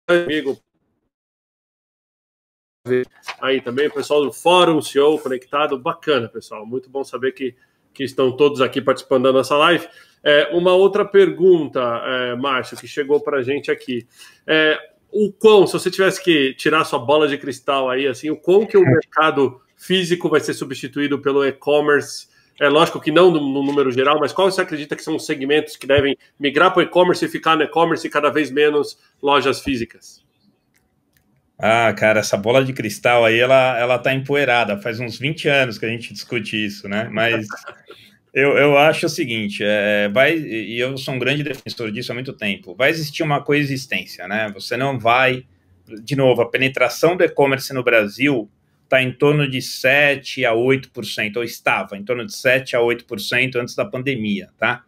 amigo aí também, o pessoal do Fórum CEO conectado, bacana, pessoal, muito bom saber que estão todos aqui participando da nossa live. Uma outra pergunta, Márcio, que chegou para a gente aqui, se você tivesse que tirar sua bola de cristal aí, assim, o quão que o mercado físico vai ser substituído pelo e-commerce? Lógico que não no número geral, mas qual você acredita que são os segmentos que devem migrar para o e-commerce e ficar no e-commerce e cada vez menos lojas físicas? Cara, essa bola de cristal aí, ela tá empoeirada. Faz uns 20 anos que a gente discute isso, né? Mas eu acho o seguinte, e eu sou um grande defensor disso há muito tempo, vai existir uma coexistência, né? Você não vai... De novo, a penetração do e-commerce no Brasil está em torno de 7% a 8%, ou estava em torno de 7% a 8% antes da pandemia, tá?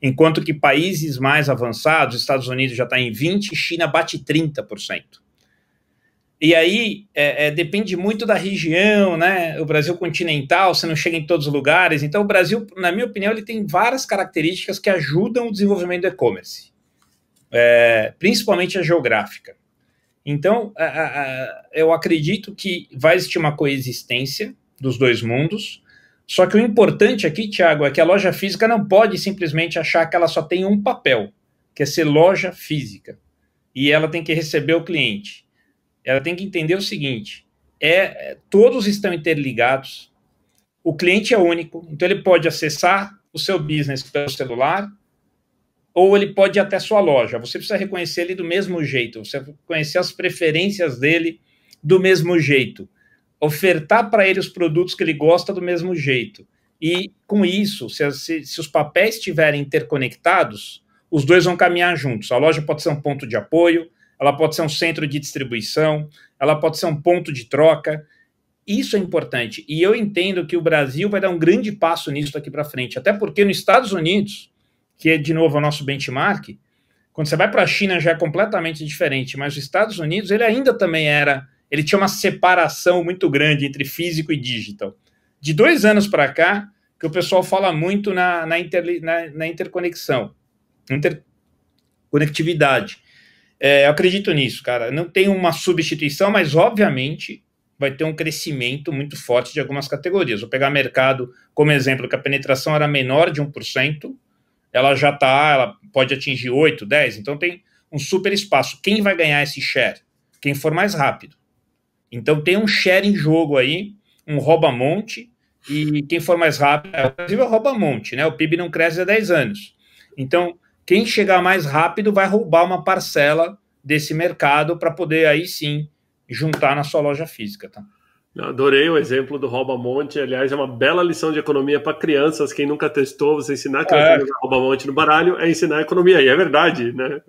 Enquanto que países mais avançados, Estados Unidos já está em 20%, China bate 30%. E aí, depende muito da região, né? O Brasil continental, você não chega em todos os lugares. Então, o Brasil, na minha opinião, ele tem várias características que ajudam o desenvolvimento do e-commerce, principalmente a geográfica. Então, eu acredito que vai existir uma coexistência dos dois mundos, só que o importante aqui, Thiago, é que a loja física não pode simplesmente achar que ela só tem um papel, que é ser loja física, e ela tem que receber o cliente. Ela tem que entender o seguinte, todos estão interligados, o cliente é único, então ele pode acessar o seu business pelo celular, ou ele pode ir até sua loja. Você precisa reconhecer ele do mesmo jeito, você precisa conhecer as preferências dele do mesmo jeito, ofertar para ele os produtos que ele gosta do mesmo jeito. E com isso, se os papéis estiverem interconectados, os dois vão caminhar juntos. A loja pode ser um ponto de apoio, ela pode ser um centro de distribuição, ela pode ser um ponto de troca. Isso é importante. E eu entendo que o Brasil vai dar um grande passo nisso daqui para frente. Até porque nos Estados Unidos, que é, de novo, o nosso benchmark, quando você vai para a China já é completamente diferente, mas os Estados Unidos, ele ainda também ele tinha uma separação muito grande entre físico e digital. De 2 anos para cá, que o pessoal fala muito na interconexão, interconectividade. Eu acredito nisso, cara. Não tem uma substituição, mas, obviamente, vai ter um crescimento muito forte de algumas categorias. Vou pegar mercado como exemplo, que a penetração era menor de 1%, ela pode atingir 8%, 10%. Então, tem um super espaço. Quem vai ganhar esse share? Quem for mais rápido. Então tem um share em jogo aí, um rouba-monte, e quem for mais rápido, inclusive é o rouba-monte, né? O PIB não cresce há 10 anos. Então, quem chegar mais rápido vai roubar uma parcela desse mercado para poder aí sim juntar na sua loja física, tá? Adorei o exemplo do rouba-monte. Aliás, é uma bela lição de economia para crianças. Quem nunca testou, você ensinar criança a rouba-monte no baralho é ensinar economia. E é verdade, né?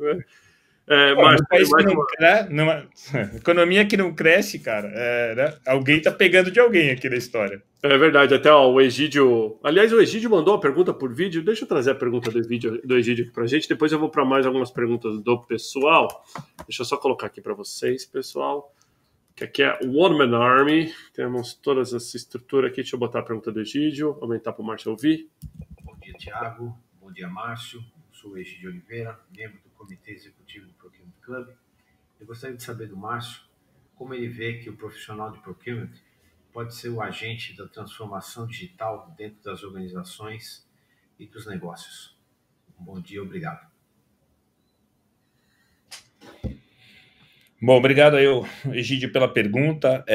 Economia que não cresce, cara. Né? Alguém tá pegando de alguém aqui na história. É verdade. Até o Egídio... Aliás, o Egídio mandou a pergunta por vídeo. Deixa eu trazer a pergunta do Egídio aqui pra gente. Depois eu vou para mais algumas perguntas do pessoal. Deixa eu só colocar aqui para vocês, pessoal. Que aqui é o One Man Army, temos toda essa estrutura aqui. Deixa eu botar a pergunta do Egídio, aumentar para o Márcio ouvir. Bom dia, Thiago. Bom dia, Márcio. Eu sou o Egídio Oliveira, membro do Comitê Executivo do Procurement Club. Eu gostaria de saber do Márcio como ele vê que o profissional de procurement pode ser o agente da transformação digital dentro das organizações e dos negócios. Bom dia, obrigado. Bom, obrigado aí, Egídio, pela pergunta.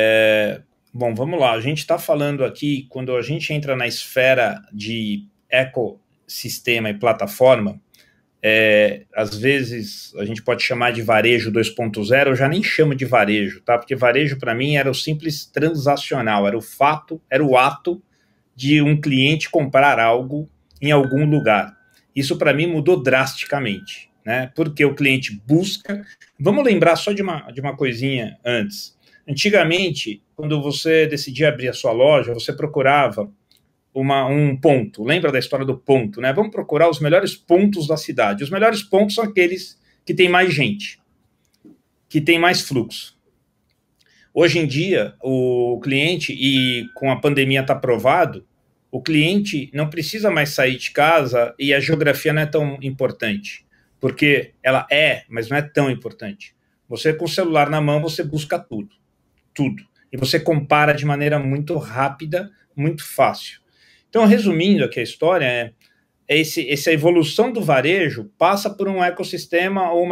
Bom, vamos lá. A gente está falando aqui, quando a gente entra na esfera de ecossistema e plataforma, às vezes a gente pode chamar de varejo 2.0, eu já nem chamo de varejo, tá? Porque varejo, para mim, era o simples transacional, era o ato de um cliente comprar algo em algum lugar. Isso, para mim, mudou drasticamente, né? Porque o cliente busca... Vamos lembrar só de uma coisinha antes. Antigamente, quando você decidia abrir a sua loja, você procurava um ponto. Lembra da história do ponto, né? Vamos procurar os melhores pontos da cidade. Os melhores pontos são aqueles que tem mais gente, que tem mais fluxo. Hoje em dia, o cliente, e com a pandemia está provado, o cliente não precisa mais sair de casa e a geografia não é tão importante. Porque ela mas não é tão importante. Você, com o celular na mão, você busca tudo. E você compara de maneira muito rápida, muito fácil. Então, resumindo aqui a história, essa evolução do varejo passa por um ecossistema, um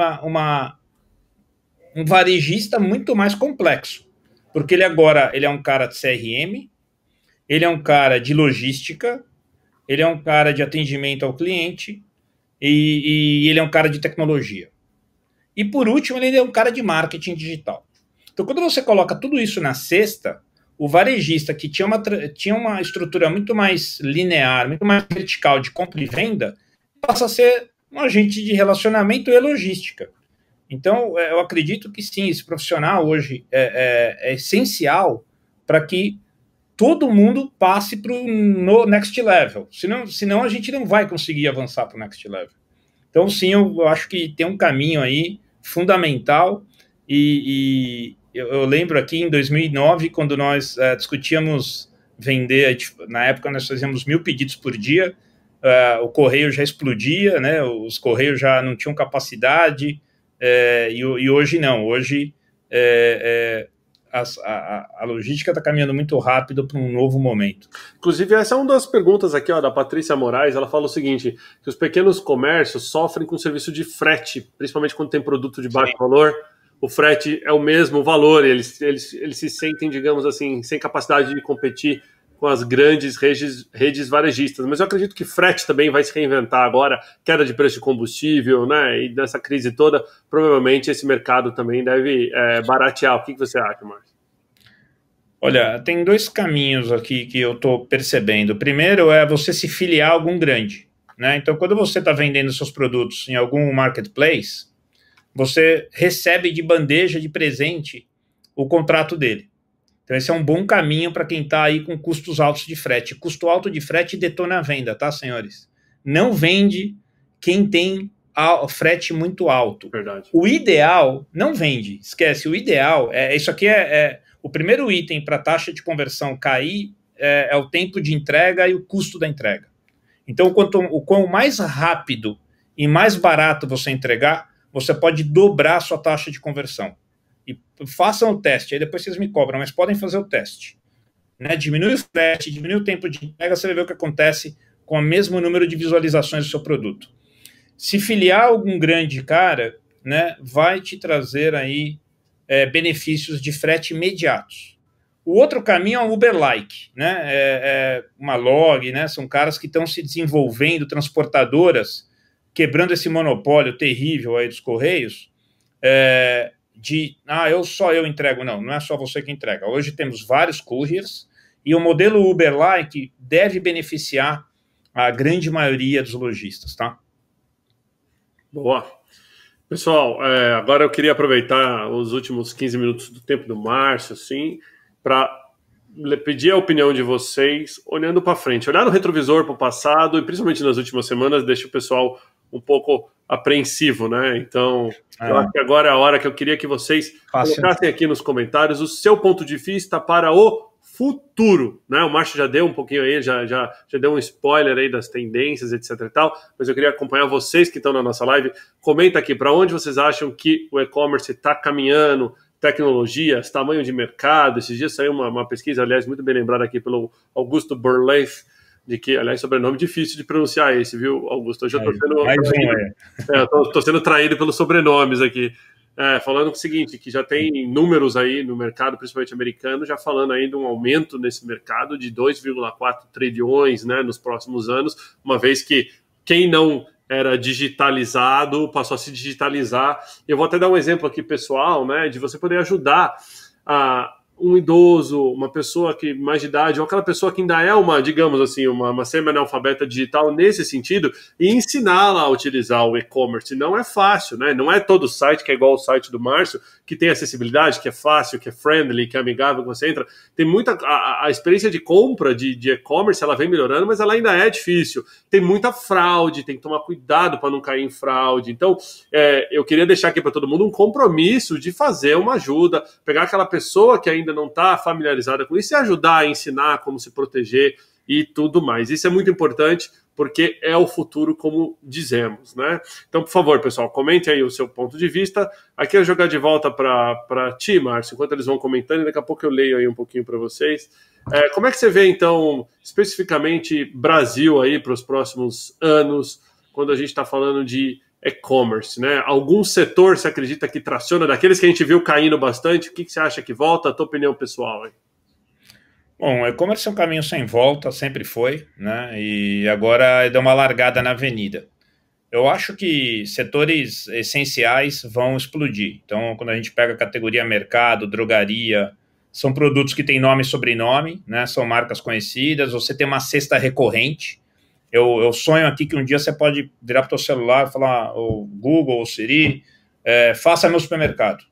varejista muito mais complexo. Porque ele agora é um cara de CRM, ele é um cara de logística, ele é um cara de atendimento ao cliente, e ele é um cara de tecnologia. E, por último, ele é um cara de marketing digital. Então, quando você coloca tudo isso na cesta, o varejista, que tinha uma estrutura muito mais linear, muito mais vertical de compra e venda, passa a ser um agente de relacionamento e logística. Então, eu acredito que sim, esse profissional hoje é essencial para que todo mundo passe para o next level. Senão a gente não vai conseguir avançar para o next level. Então, sim, eu acho que tem um caminho aí fundamental. E eu lembro aqui em 2009, quando nós discutíamos vender, na época nós fazíamos 1.000 pedidos por dia, o correio já explodia, né? Os correios já não tinham capacidade, e hoje não. Hoje a logística está caminhando muito rápido para um novo momento. Inclusive, essa é uma das perguntas aqui, da Patrícia Moraes. Ela fala o seguinte, que os pequenos comércios sofrem com o serviço de frete, principalmente quando tem produto de baixo valor. O frete é o mesmo valor, eles se sentem, digamos assim, sem capacidade de competir com as grandes redes varejistas. Mas eu acredito que frete também vai se reinventar agora, queda de preço de combustível, né? E nessa crise toda, provavelmente esse mercado também deve baratear. O que você acha, Márcio? Olha, tem dois caminhos aqui que eu estou percebendo. O primeiro é você se filiar a algum grande, né? Então, quando você está vendendo seus produtos em algum marketplace, você recebe de bandeja de presente o contrato dele. Então, esse é um bom caminho para quem está aí com custos altos de frete. Custo alto de frete detona a venda, tá, senhores? Não vende quem tem frete muito alto. Verdade. O ideal não vende, esquece. O ideal, isso aqui o primeiro item para a taxa de conversão cair é o tempo de entrega e o custo da entrega. Então, o quanto mais rápido e mais barato você entregar, você pode dobrar a sua taxa de conversão. E façam o teste, aí depois vocês me cobram, mas podem fazer o teste. Né? Diminui o frete, diminui o tempo de entrega, você vai ver o que acontece com o mesmo número de visualizações do seu produto. Se filiar a algum grande cara, né, vai te trazer aí benefícios de frete imediatos. O outro caminho é um Uber-like, né, uma log, né, são caras que estão se desenvolvendo, transportadoras, quebrando esse monopólio terrível aí dos Correios, eu entrego. Não é só você que entrega. Hoje temos vários couriers e o modelo Uber-like deve beneficiar a grande maioria dos lojistas, tá? Boa. Pessoal, agora eu queria aproveitar os últimos 15 minutos do tempo do Márcio, assim, para pedir a opinião de vocês, olhando para frente. Olhar no retrovisor para o passado, e principalmente nas últimas semanas, deixa o pessoal um pouco apreensivo, né? Então, eu acho que agora é a hora que eu queria que vocês colocassem aqui nos comentários o seu ponto de vista para o futuro, né? O Márcio já deu um pouquinho aí, já deu um spoiler aí das tendências, etc e tal, mas eu queria acompanhar vocês que estão na nossa live. Comenta aqui para onde vocês acham que o e-commerce está caminhando, tecnologias, tamanho de mercado. Esses dias saiu uma pesquisa, aliás, muito bem lembrada aqui pelo Augusto Borleif, de que, aliás, sobrenome difícil de pronunciar esse, viu, Augusto? Hoje eu estou sendo tô sendo traído pelos sobrenomes aqui. Falando o seguinte, que já tem números aí no mercado, principalmente americano, já falando aí de um aumento nesse mercado de 2,4 trilhões, né, nos próximos anos, uma vez que quem não era digitalizado passou a se digitalizar. Eu vou até dar um exemplo aqui pessoal, né, de você poder ajudar um idoso, uma pessoa que mais de idade, ou aquela pessoa que ainda é digamos assim, uma semi-analfabeta digital nesse sentido, e ensiná-la a utilizar o e-commerce. Não é fácil, né? Não é todo site que é igual ao site do Márcio, que tem acessibilidade, que é fácil, que é friendly, que é amigável, que você entra. Tem muita... A experiência de compra de e-commerce, ela vem melhorando, mas ela ainda é difícil. Tem muita fraude, tem que tomar cuidado para não cair em fraude. Então, eu queria deixar aqui para todo mundo um compromisso de fazer uma ajuda, pegar aquela pessoa que ainda não está familiarizada com isso e ajudar a ensinar como se proteger e tudo mais. Isso é muito importante porque é o futuro, como dizemos, né? Então, por favor, pessoal, comente aí o seu ponto de vista. Aqui eu vou jogar de volta para ti, Márcio, enquanto eles vão comentando, e daqui a pouco eu leio aí um pouquinho para vocês. Como é que você vê, então, especificamente Brasil aí para os próximos anos, quando a gente está falando de e-commerce, né? Algum setor você acredita que traciona, daqueles que a gente viu caindo bastante, o que você acha que volta? A tua opinião pessoal aí. Bom, o e-commerce é um caminho sem volta, sempre foi, né? E agora deu uma largada na avenida. Eu acho que setores essenciais vão explodir. Então, quando a gente pega a categoria mercado, drogaria, são produtos que têm nome e sobrenome, né? São marcas conhecidas, você tem uma cesta recorrente. Eu sonho aqui que um dia você pode virar para o teu celular e falar, o Google, o Siri, faça meu supermercado.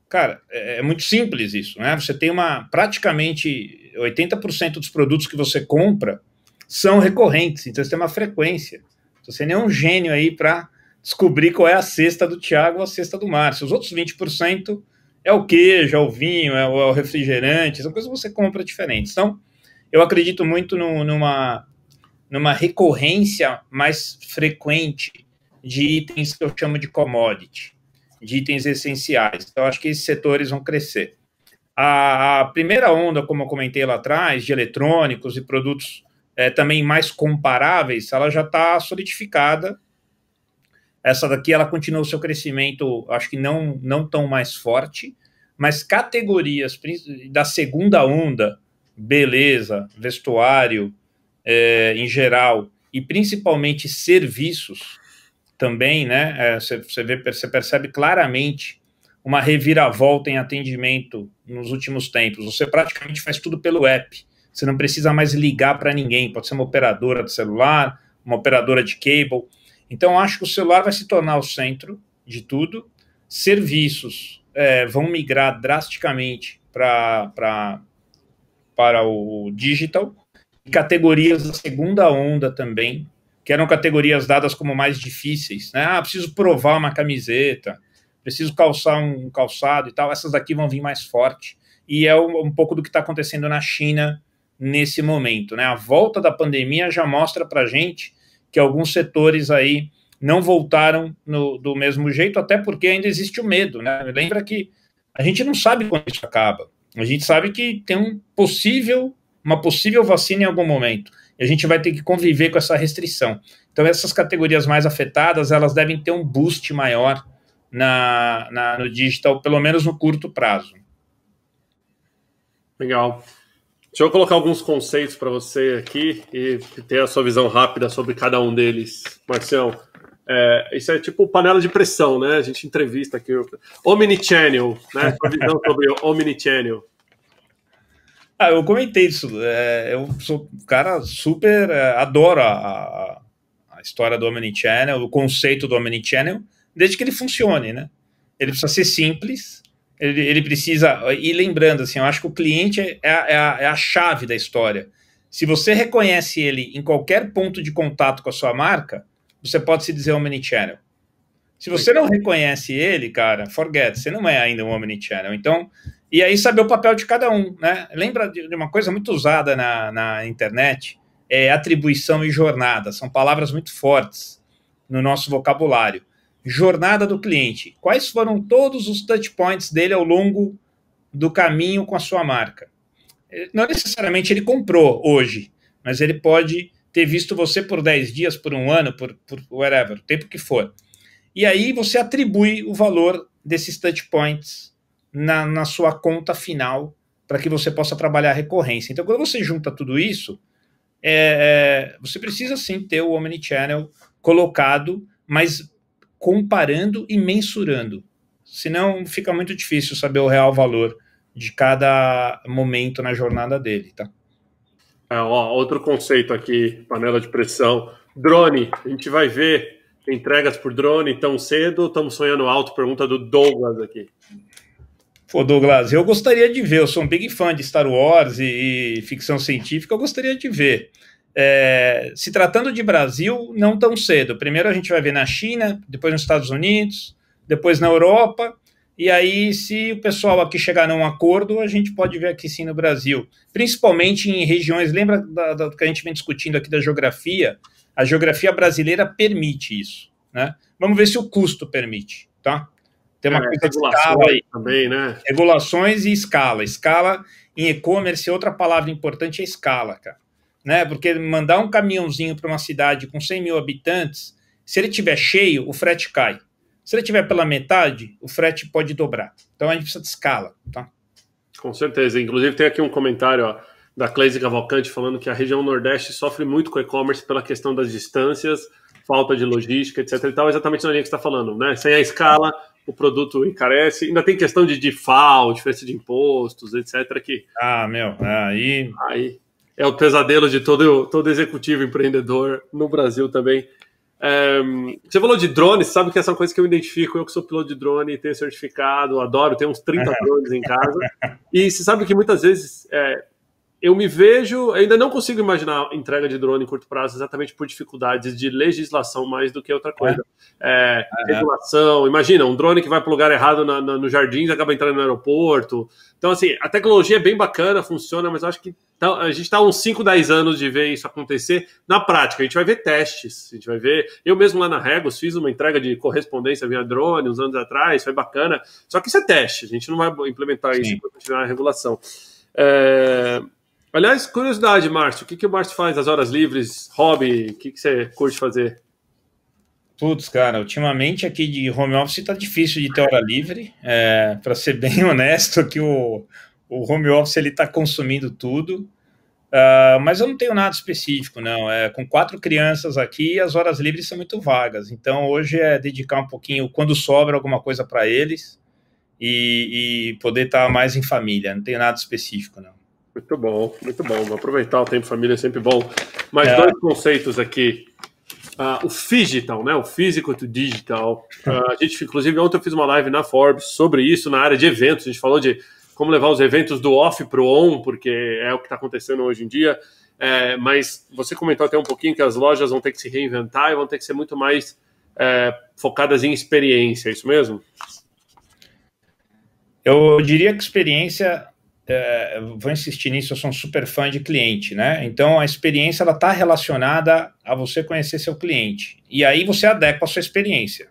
Cara, é muito simples isso, né? Você tem praticamente 80% dos produtos que você compra são recorrentes, então você tem uma frequência. Você nem é um gênio aí para descobrir qual é a cesta do Thiago ou a cesta do Márcio. Os outros 20% é o queijo, é o vinho, é o refrigerante, são coisas que você compra diferentes. Então, eu acredito muito numa recorrência mais frequente de itens que eu chamo de commodity, de itens essenciais. Então, acho que esses setores vão crescer. A primeira onda, como eu comentei lá atrás, de eletrônicos e produtos também mais comparáveis, ela já está solidificada. Essa daqui, ela continua o seu crescimento, acho que não tão mais forte, mas categorias da segunda onda, beleza, vestuário, em geral, e principalmente serviços também, né? Você percebe claramente uma reviravolta em atendimento nos últimos tempos. Você praticamente faz tudo pelo app. Você não precisa mais ligar para ninguém. Pode ser uma operadora de celular, uma operadora de cable. Então, acho que o celular vai se tornar o centro de tudo. Serviços vão migrar drasticamente para o digital. Categorias da segunda onda também, que eram categorias dadas como mais difíceis, né? Preciso provar uma camiseta, preciso calçar um calçado e tal. Essas daqui vão vir mais forte. E é um pouco do que está acontecendo na China nesse momento, né? A volta da pandemia já mostra para a gente que alguns setores aí não voltaram do mesmo jeito, até porque ainda existe o medo, né? Lembra que a gente não sabe quando isso acaba. A gente sabe que tem uma possível vacina em algum momento. E a gente vai ter que conviver com essa restrição. Então, essas categorias mais afetadas, elas devem ter um boost maior no digital, pelo menos no curto prazo. Legal. Deixa eu colocar alguns conceitos para você aqui e ter a sua visão rápida sobre cada um deles. Marcião, isso é tipo panela de pressão, né? A gente entrevista aqui o Omnichannel, né? Sua visão sobre o Omnichannel. Eu comentei isso. Eu sou um cara super... adoro a história do Omnichannel, o conceito do Omnichannel, desde que ele funcione, né? Ele precisa ser simples, ele precisa... E lembrando, assim, eu acho que o cliente é a chave da história. Se você reconhece ele em qualquer ponto de contato com a sua marca, você pode se dizer Omnichannel. Se você não reconhece ele, cara, forget, você não é ainda um Omnichannel. Então... E aí saber o papel de cada um, né? Lembra de uma coisa muito usada na internet? Atribuição e jornada. São palavras muito fortes no nosso vocabulário. Jornada do cliente. Quais foram todos os touch points dele ao longo do caminho com a sua marca? Não necessariamente ele comprou hoje, mas ele pode ter visto você por 10 dias, por um ano, por whatever, o tempo que for. E aí você atribui o valor desses touch points na sua conta final, para que você possa trabalhar a recorrência. Então, quando você junta tudo isso, você precisa sim ter o Omnichannel colocado, mas comparando e mensurando. Senão fica muito difícil saber o real valor de cada momento na jornada dele, tá? Outro conceito aqui, panela de pressão. Drone, a gente vai ver entregas por drone tão cedo, estamos sonhando alto? Pergunta do Douglas aqui. Pô, Douglas, eu gostaria de ver, eu sou um big fã de Star Wars e ficção científica, eu gostaria de ver. Se tratando de Brasil, não tão cedo. Primeiro a gente vai ver na China, depois nos Estados Unidos, depois na Europa, e aí se o pessoal aqui chegar num acordo, a gente pode ver aqui sim no Brasil. Principalmente em regiões, lembra do que a gente vem discutindo aqui da geografia? A geografia brasileira permite isso, né? Vamos ver se o custo permite, tá? Tem uma coisa de escala aí também, né? Regulações e escala. Escala em e-commerce, outra palavra importante é escala, cara. Né? Porque mandar um caminhãozinho para uma cidade com 100 mil habitantes, se ele estiver cheio, o frete cai. Se ele estiver pela metade, o frete pode dobrar. Então a gente precisa de escala, tá? Com certeza. Inclusive tem aqui um comentário da Cleise Cavalcante falando que a região Nordeste sofre muito com e-commerce pela questão das distâncias, falta de logística, etc. E tal, exatamente na linha que você está falando, né? Sem a escala, o produto encarece. Ainda tem questão de FAO, diferença de impostos, etc. Que aí é o pesadelo de todo executivo empreendedor no Brasil também. Você falou de drones, sabe que essa é uma coisa que eu identifico, eu que sou piloto de drone, tenho certificado, adoro, tenho uns 30 drones em casa, e você sabe que muitas vezes eu me vejo, ainda não consigo imaginar entrega de drone em curto prazo exatamente por dificuldades de legislação mais do que outra coisa. Regulação, imagina, um drone que vai para o lugar errado no jardim e acaba entrando no aeroporto. Então, assim, a tecnologia é bem bacana, funciona, mas eu acho que a gente está há uns 5, 10 anos de ver isso acontecer na prática. A gente vai ver testes, a gente vai ver... Eu mesmo lá na Regos fiz uma entrega de correspondência via drone uns anos atrás, foi bacana. Só que isso é teste, a gente não vai implementar isso para continuar a regulação. Aliás, curiosidade, Márcio, o que o Márcio faz nas horas livres, hobby, o que você curte fazer? Putz, cara, ultimamente aqui de home office tá difícil de ter hora livre, para ser bem honesto, aqui o home office ele tá consumindo tudo, mas eu não tenho nada específico, não. Com 4 crianças aqui, as horas livres são muito vagas, então hoje é dedicar um pouquinho, quando sobra alguma coisa para eles, e poder estar mais em família, não tenho nada específico, não. Muito bom, vou aproveitar o tempo família, é sempre bom. Mas 2 conceitos aqui. O phygital, né? O físico to digital. A gente, inclusive, ontem eu fiz uma live na Forbes sobre isso, na área de eventos. A gente falou de como levar os eventos do off para o on, porque é o que está acontecendo hoje em dia. Mas você comentou até um pouquinho que as lojas vão ter que se reinventar e vão ter que ser muito mais focadas em experiência, é isso mesmo? Eu diria que experiência... vou insistir nisso, eu sou um super fã de cliente, né? Então a experiência ela está relacionada a você conhecer seu cliente e aí você adequa a sua experiência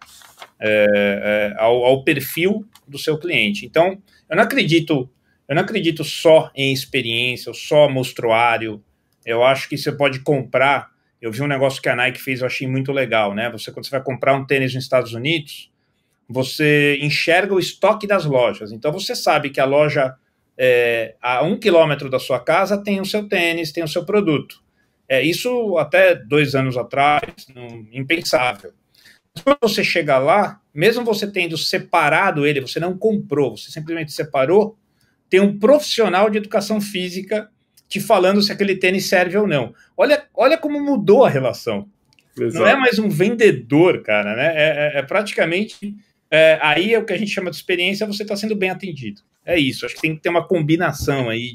ao perfil do seu cliente. Então eu não acredito só em experiência, ou só mostruário. Eu acho que você pode comprar. Eu vi um negócio que a Nike fez, eu achei muito legal, né? Quando você vai comprar um tênis nos Estados Unidos, você enxerga o estoque das lojas. Então você sabe que a loja a 1 quilômetro da sua casa tem o seu tênis, tem o seu produto. Isso até 2 anos atrás, impensável. Quando você chega lá, mesmo você tendo separado ele, você não comprou, você simplesmente separou, tem um profissional de educação física te falando se aquele tênis serve ou não. Olha como mudou a relação. Exato. Não é mais um vendedor, cara, né? Praticamente, aí é o que a gente chama de experiência, você está sendo bem atendido. É isso, acho que tem que ter uma combinação aí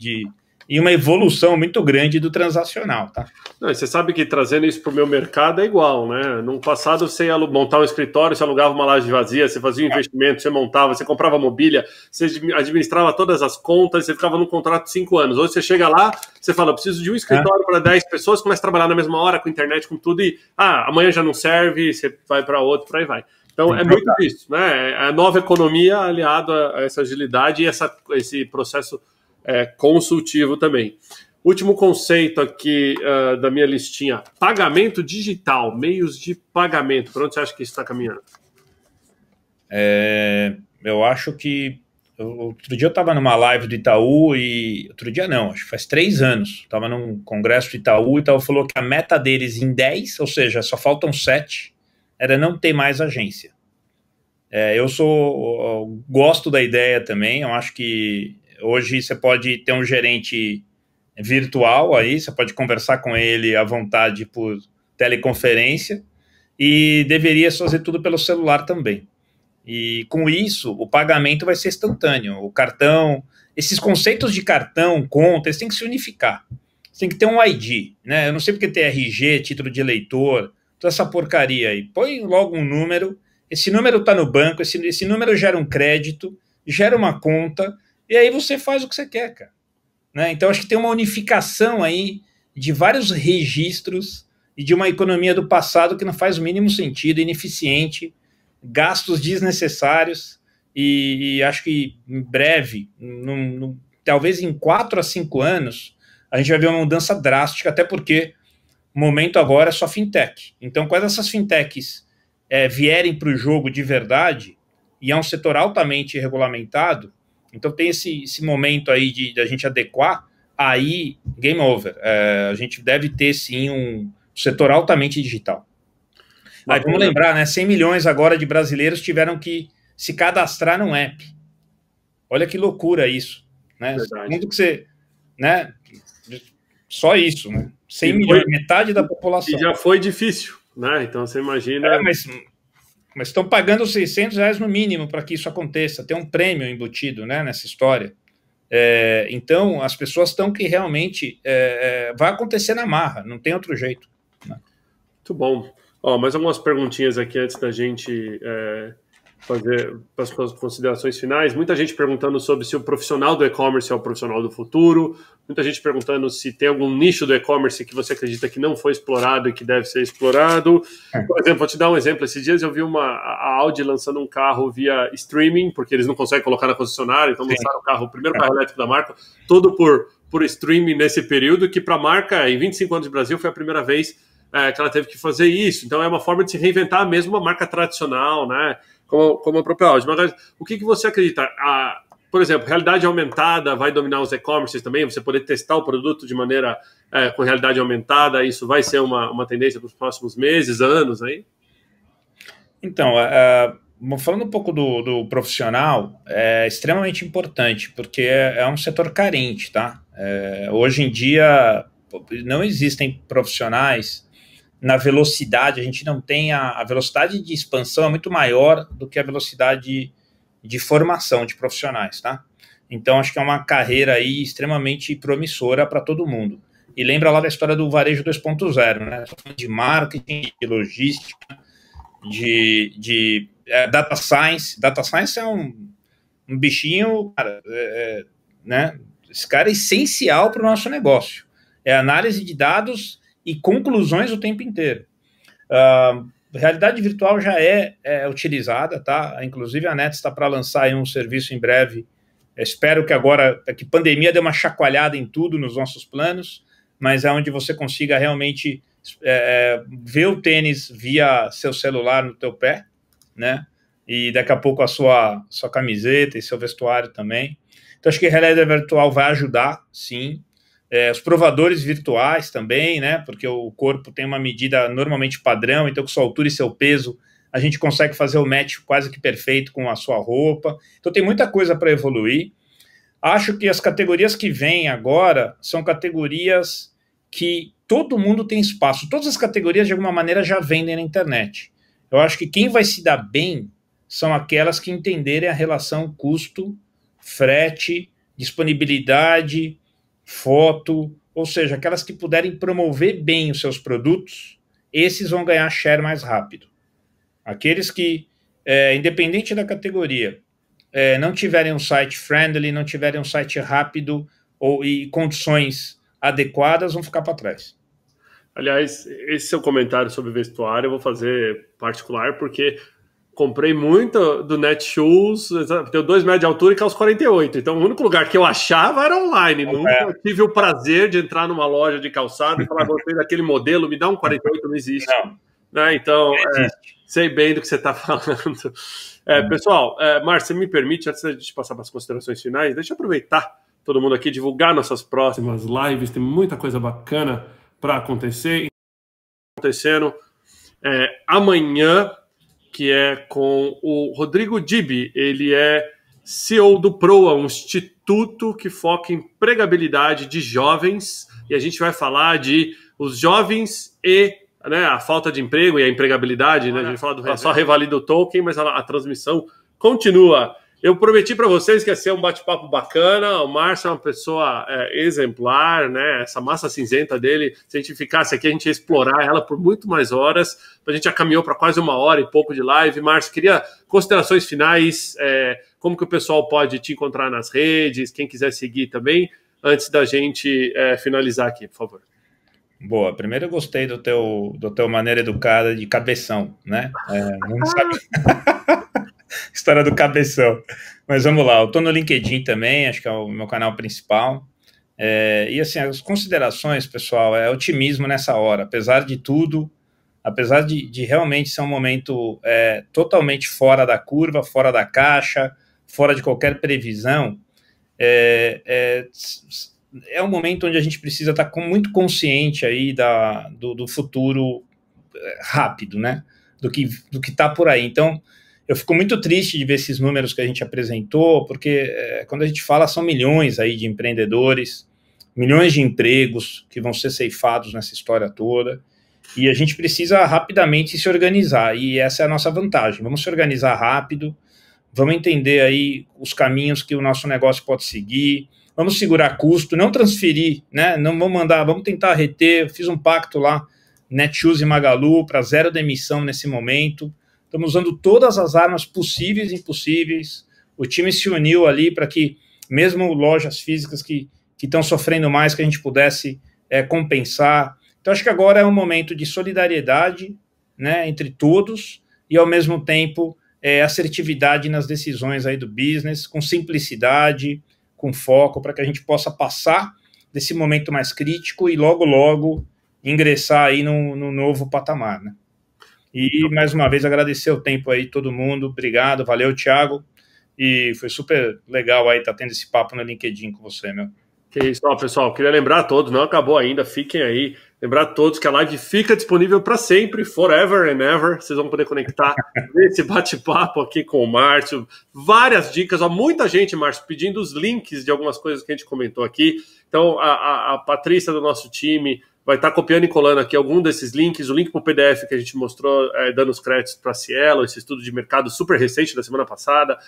e uma evolução muito grande do transacional, tá? Não, você sabe que trazendo isso para o meu mercado é igual, né? No passado você ia montar um escritório, você alugava uma laje vazia, você fazia um investimento, você montava, você comprava mobília, você administrava todas as contas, você ficava num contrato de 5 anos. Hoje você chega lá, você fala, eu preciso de um escritório para 10 pessoas, começa a trabalhar na mesma hora, com internet, com tudo, e amanhã já não serve, você vai para outro, por aí vai. Então é muito isso, né? A nova economia aliada a essa agilidade e esse processo consultivo também. Último conceito aqui da minha listinha: pagamento digital, meios de pagamento. Para onde você acha que isso está caminhando? Eu acho que outro dia eu estava numa live do Itaú outro dia não, acho que faz 3 anos, estava num congresso do Itaú, o Itaú falou que a meta deles em 10, ou seja, só faltam 7, era não ter mais agência. Eu gosto da ideia também, eu acho que hoje você pode ter um gerente virtual aí, você pode conversar com ele à vontade por teleconferência e deveria fazer tudo pelo celular também. E com isso, o pagamento vai ser instantâneo. O cartão, esses conceitos de cartão, conta, eles têm que se unificar. Você tem que ter um ID, né? Eu não sei porque tem RG, título de eleitor, toda essa porcaria aí. Põe logo um número, esse número está no banco, esse número gera um crédito, gera uma conta, e aí você faz o que você quer, cara. Né? Então, acho que tem uma unificação aí de vários registros e de uma economia do passado que não faz o mínimo sentido, ineficiente, gastos desnecessários, e acho que em breve, talvez em 4 a 5 anos, a gente vai ver uma mudança drástica, até porque o momento agora é só fintech. Então, quando essas fintechs vierem para o jogo de verdade, e é um setor altamente regulamentado, então tem esse momento aí da gente adequar, aí game over. A gente deve ter sim um setor altamente digital. Aí, vamos lembrar, né? 100 milhões agora de brasileiros tiveram que se cadastrar num app. Olha que loucura isso, né? Muito que você, né? Só isso, né? 100 milhões, metade da população. E já foi difícil, né? Então você imagina. Mas estão pagando R$600 no mínimo para que isso aconteça. Tem um prêmio embutido, né, nessa história. Então, as pessoas estão que realmente vai acontecer na marra, não tem outro jeito. Né? Muito bom. Mais algumas perguntinhas aqui antes da gente fazer as considerações finais. Muita gente perguntando sobre se o profissional do e-commerce é o profissional do futuro. Muita gente perguntando se tem algum nicho do e-commerce que você acredita que não foi explorado e que deve ser explorado. Por exemplo, vou te dar um exemplo. Esses dias eu vi a Audi lançando um carro via streaming, porque eles não conseguem colocar na concessionária, então lançaram o primeiro carro elétrico da marca, todo por streaming nesse período, que para a marca, em 25 anos de Brasil, foi a primeira vez que ela teve que fazer isso. Então é uma forma de se reinventar mesmo uma marca tradicional, né? Como a própria Audi. Mas o que você acredita? Por exemplo, realidade aumentada vai dominar os e-commerces também? Você poder testar o produto de maneira com realidade aumentada, isso vai ser uma tendência para os próximos meses, anos aí? Então, falando um pouco do profissional, é extremamente importante, porque é um setor carente, tá? Hoje em dia não existem profissionais na velocidade, a gente não tem a velocidade de expansão é muito maior do que a velocidade de formação de profissionais, tá? Então, acho que é uma carreira aí extremamente promissora para todo mundo. E lembra lá da história do varejo 2.0, né? De marketing, de logística, de data science. Data science é um bichinho, cara, né? Esse cara é essencial para o nosso negócio. É análise de dados e conclusões o tempo inteiro. Realidade virtual já é utilizada, tá? Inclusive a Nets está para lançar aí um serviço em breve. Espero que agora, que a pandemia dê uma chacoalhada em tudo nos nossos planos, mas é onde você consiga realmente ver o tênis via seu celular no teu pé, né? e daqui a pouco a sua camiseta e seu vestuário também. Então, acho que a realidade virtual vai ajudar, sim. Os provadores virtuais também, né? Porque o corpo tem uma medida normalmente padrão, então com sua altura e seu peso, a gente consegue fazer o match quase que perfeito com a sua roupa. Então tem muita coisa para evoluir. Acho que as categorias que vêm agora são categorias que todo mundo tem espaço. Todas as categorias, de alguma maneira, já vendem na internet. Eu acho que quem vai se dar bem são aquelas que entenderem a relação custo, frete, disponibilidade, foto, ou seja, aquelas que puderem promover bem os seus produtos, esses vão ganhar share mais rápido. Aqueles que, independente da categoria, não tiverem um site friendly, não tiverem um site rápido e condições adequadas, vão ficar para trás. Aliás, esse seu comentário sobre vestuário eu vou fazer particular, porque comprei muito do Netshoes, tenho 2 metros de altura e calço 48. Então, o único lugar que eu achava era online. Nunca tive o prazer de entrar numa loja de calçado e falar, gostei daquele modelo, me dá um 48, não existe. Não. Né? Então, sei bem do que você está falando. Pessoal, Márcio, você me permite, antes de a gente passar para as considerações finais, deixa eu aproveitar todo mundo aqui, divulgar nossas próximas lives. Tem muita coisa bacana para acontecer. Acontecendo amanhã, que é com o Rodrigo Dibi. Ele é CEO do PROA, um instituto que foca em empregabilidade de jovens, e a gente vai falar de os jovens e, né, a falta de emprego e a empregabilidade, né? A gente fala só revalida o token, mas a transmissão continua. Eu prometi para vocês que ia ser um bate-papo bacana. O Márcio é uma pessoa exemplar, né? Essa massa cinzenta dele, se a gente ficasse aqui, a gente ia explorar ela por muito mais horas. A gente já caminhou para quase 1 hora e pouco de live. Márcio, queria considerações finais, como que o pessoal pode te encontrar nas redes, quem quiser seguir também, antes da gente finalizar aqui, por favor. Boa, primeiro eu gostei do teu maneira educada de cabeção, né? Não sabe... História do cabeção. Mas vamos lá, eu tô no LinkedIn também, acho que é o meu canal principal. E assim, as considerações, pessoal, otimismo nessa hora. Apesar de tudo, apesar de realmente ser um momento totalmente fora da curva, fora da caixa, fora de qualquer previsão, é um momento onde a gente precisa estar muito consciente aí do futuro rápido, né? Do que está por aí. Então, eu fico muito triste de ver esses números que a gente apresentou, porque quando a gente fala, são milhões aí de empreendedores, milhões de empregos que vão ser ceifados nessa história toda, e a gente precisa rapidamente se organizar, e essa é a nossa vantagem. Vamos se organizar rápido, vamos entender aí os caminhos que o nosso negócio pode seguir, vamos segurar custo, não transferir, né? Não vamos mandar, vamos tentar reter. Eu fiz um pacto lá, Netshoes e Magalu, para 0 demissão nesse momento. Estamos usando todas as armas possíveis e impossíveis. O time se uniu ali para que, mesmo lojas físicas que estão sofrendo mais, que a gente pudesse compensar. Então, acho que agora é um momento de solidariedade, né, entre todos, e, ao mesmo tempo, assertividade nas decisões aí do business, com simplicidade, com foco, para que a gente possa passar desse momento mais crítico e, logo, logo, ingressar aí no novo patamar, né? E, mais uma vez, agradecer o tempo aí, todo mundo. Obrigado, valeu, Thiago. E foi super legal aí estar tendo esse papo no LinkedIn com você, meu. Que isso, ó, pessoal. Queria lembrar a todos, não acabou ainda, fiquem aí. Lembrar a todos que a live fica disponível para sempre, forever and ever. Vocês vão poder conectar esse bate-papo aqui com o Márcio. Várias dicas, ó, muita gente, Márcio, pedindo os links de algumas coisas que a gente comentou aqui. Então, a Patrícia do nosso time vai estar copiando e colando aqui algum desses links, o link para o PDF que a gente mostrou, dando os créditos para a Cielo, esse estudo de mercado super recente da semana passada,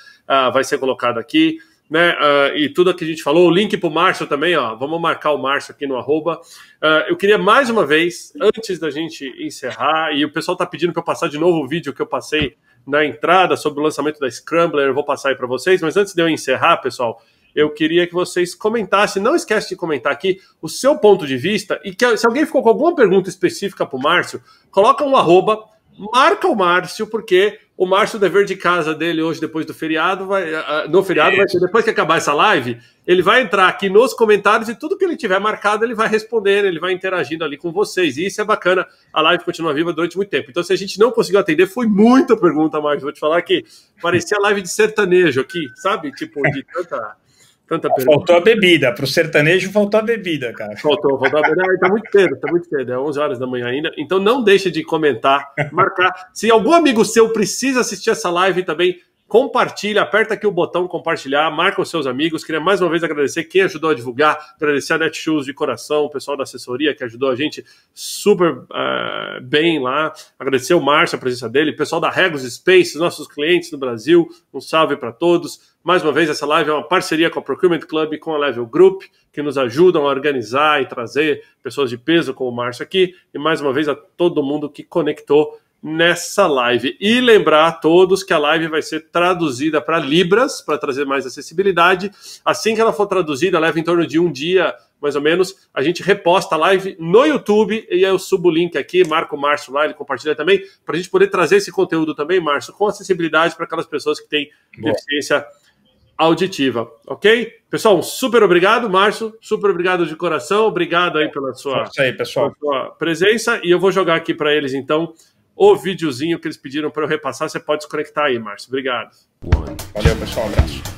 vai ser colocado aqui, né? E tudo que a gente falou, o link para o Márcio também, ó, vamos marcar o Márcio aqui no @. Eu queria mais uma vez, antes da gente encerrar, e o pessoal está pedindo para eu passar de novo o vídeo que eu passei na entrada sobre o lançamento da Scrambler, eu vou passar aí para vocês, mas antes de eu encerrar, pessoal, eu queria que vocês comentassem, não esquece de comentar aqui o seu ponto de vista, e que se alguém ficou com alguma pergunta específica para o Márcio, coloca um @ marca o Márcio, porque o Márcio, o dever de casa dele hoje, depois do feriado, no feriado vai ser, depois que acabar essa live, ele vai entrar aqui nos comentários e tudo que ele tiver marcado, ele vai respondendo, ele vai interagindo ali com vocês. E isso é bacana, a live continua viva durante muito tempo. Então, se a gente não conseguiu atender, foi muita pergunta, Márcio. Vou te falar que parecia live de sertanejo aqui, sabe? Tipo, de tanta pergunta. Faltou a bebida, pro sertanejo faltou a bebida, cara. Faltou a bebida. Tá muito cedo, é 11 horas da manhã ainda. Então não deixe de comentar, marcar. Se algum amigo seu precisa assistir essa live também, compartilha, aperta aqui o botão compartilhar, marca os seus amigos. Queria mais uma vez agradecer quem ajudou a divulgar, agradecer a Netshoes de coração, o pessoal da assessoria que ajudou a gente super bem lá, agradecer o Márcio, a presença dele, o pessoal da Regus Space, nossos clientes no Brasil, um salve para todos. Mais uma vez, essa live é uma parceria com a Procurement Club e com a Level Group, que nos ajudam a organizar e trazer pessoas de peso como o Márcio aqui, e mais uma vez a todo mundo que conectou nessa live. E lembrar a todos que a live vai ser traduzida para Libras, para trazer mais acessibilidade. Assim que ela for traduzida, leva em torno de um dia, mais ou menos, a gente reposta a live no YouTube, e aí eu subo o link aqui, marco o Márcio lá, ele compartilha também, para a gente poder trazer esse conteúdo também, Márcio, com acessibilidade para aquelas pessoas que têm deficiência auditiva, ok? Pessoal, um super obrigado, Márcio, super obrigado de coração, obrigado aí pela sua presença, e eu vou jogar aqui para eles, então, o videozinho que eles pediram para eu repassar. Você pode desconectar aí, Márcio. Obrigado. Valeu, pessoal. Um abraço.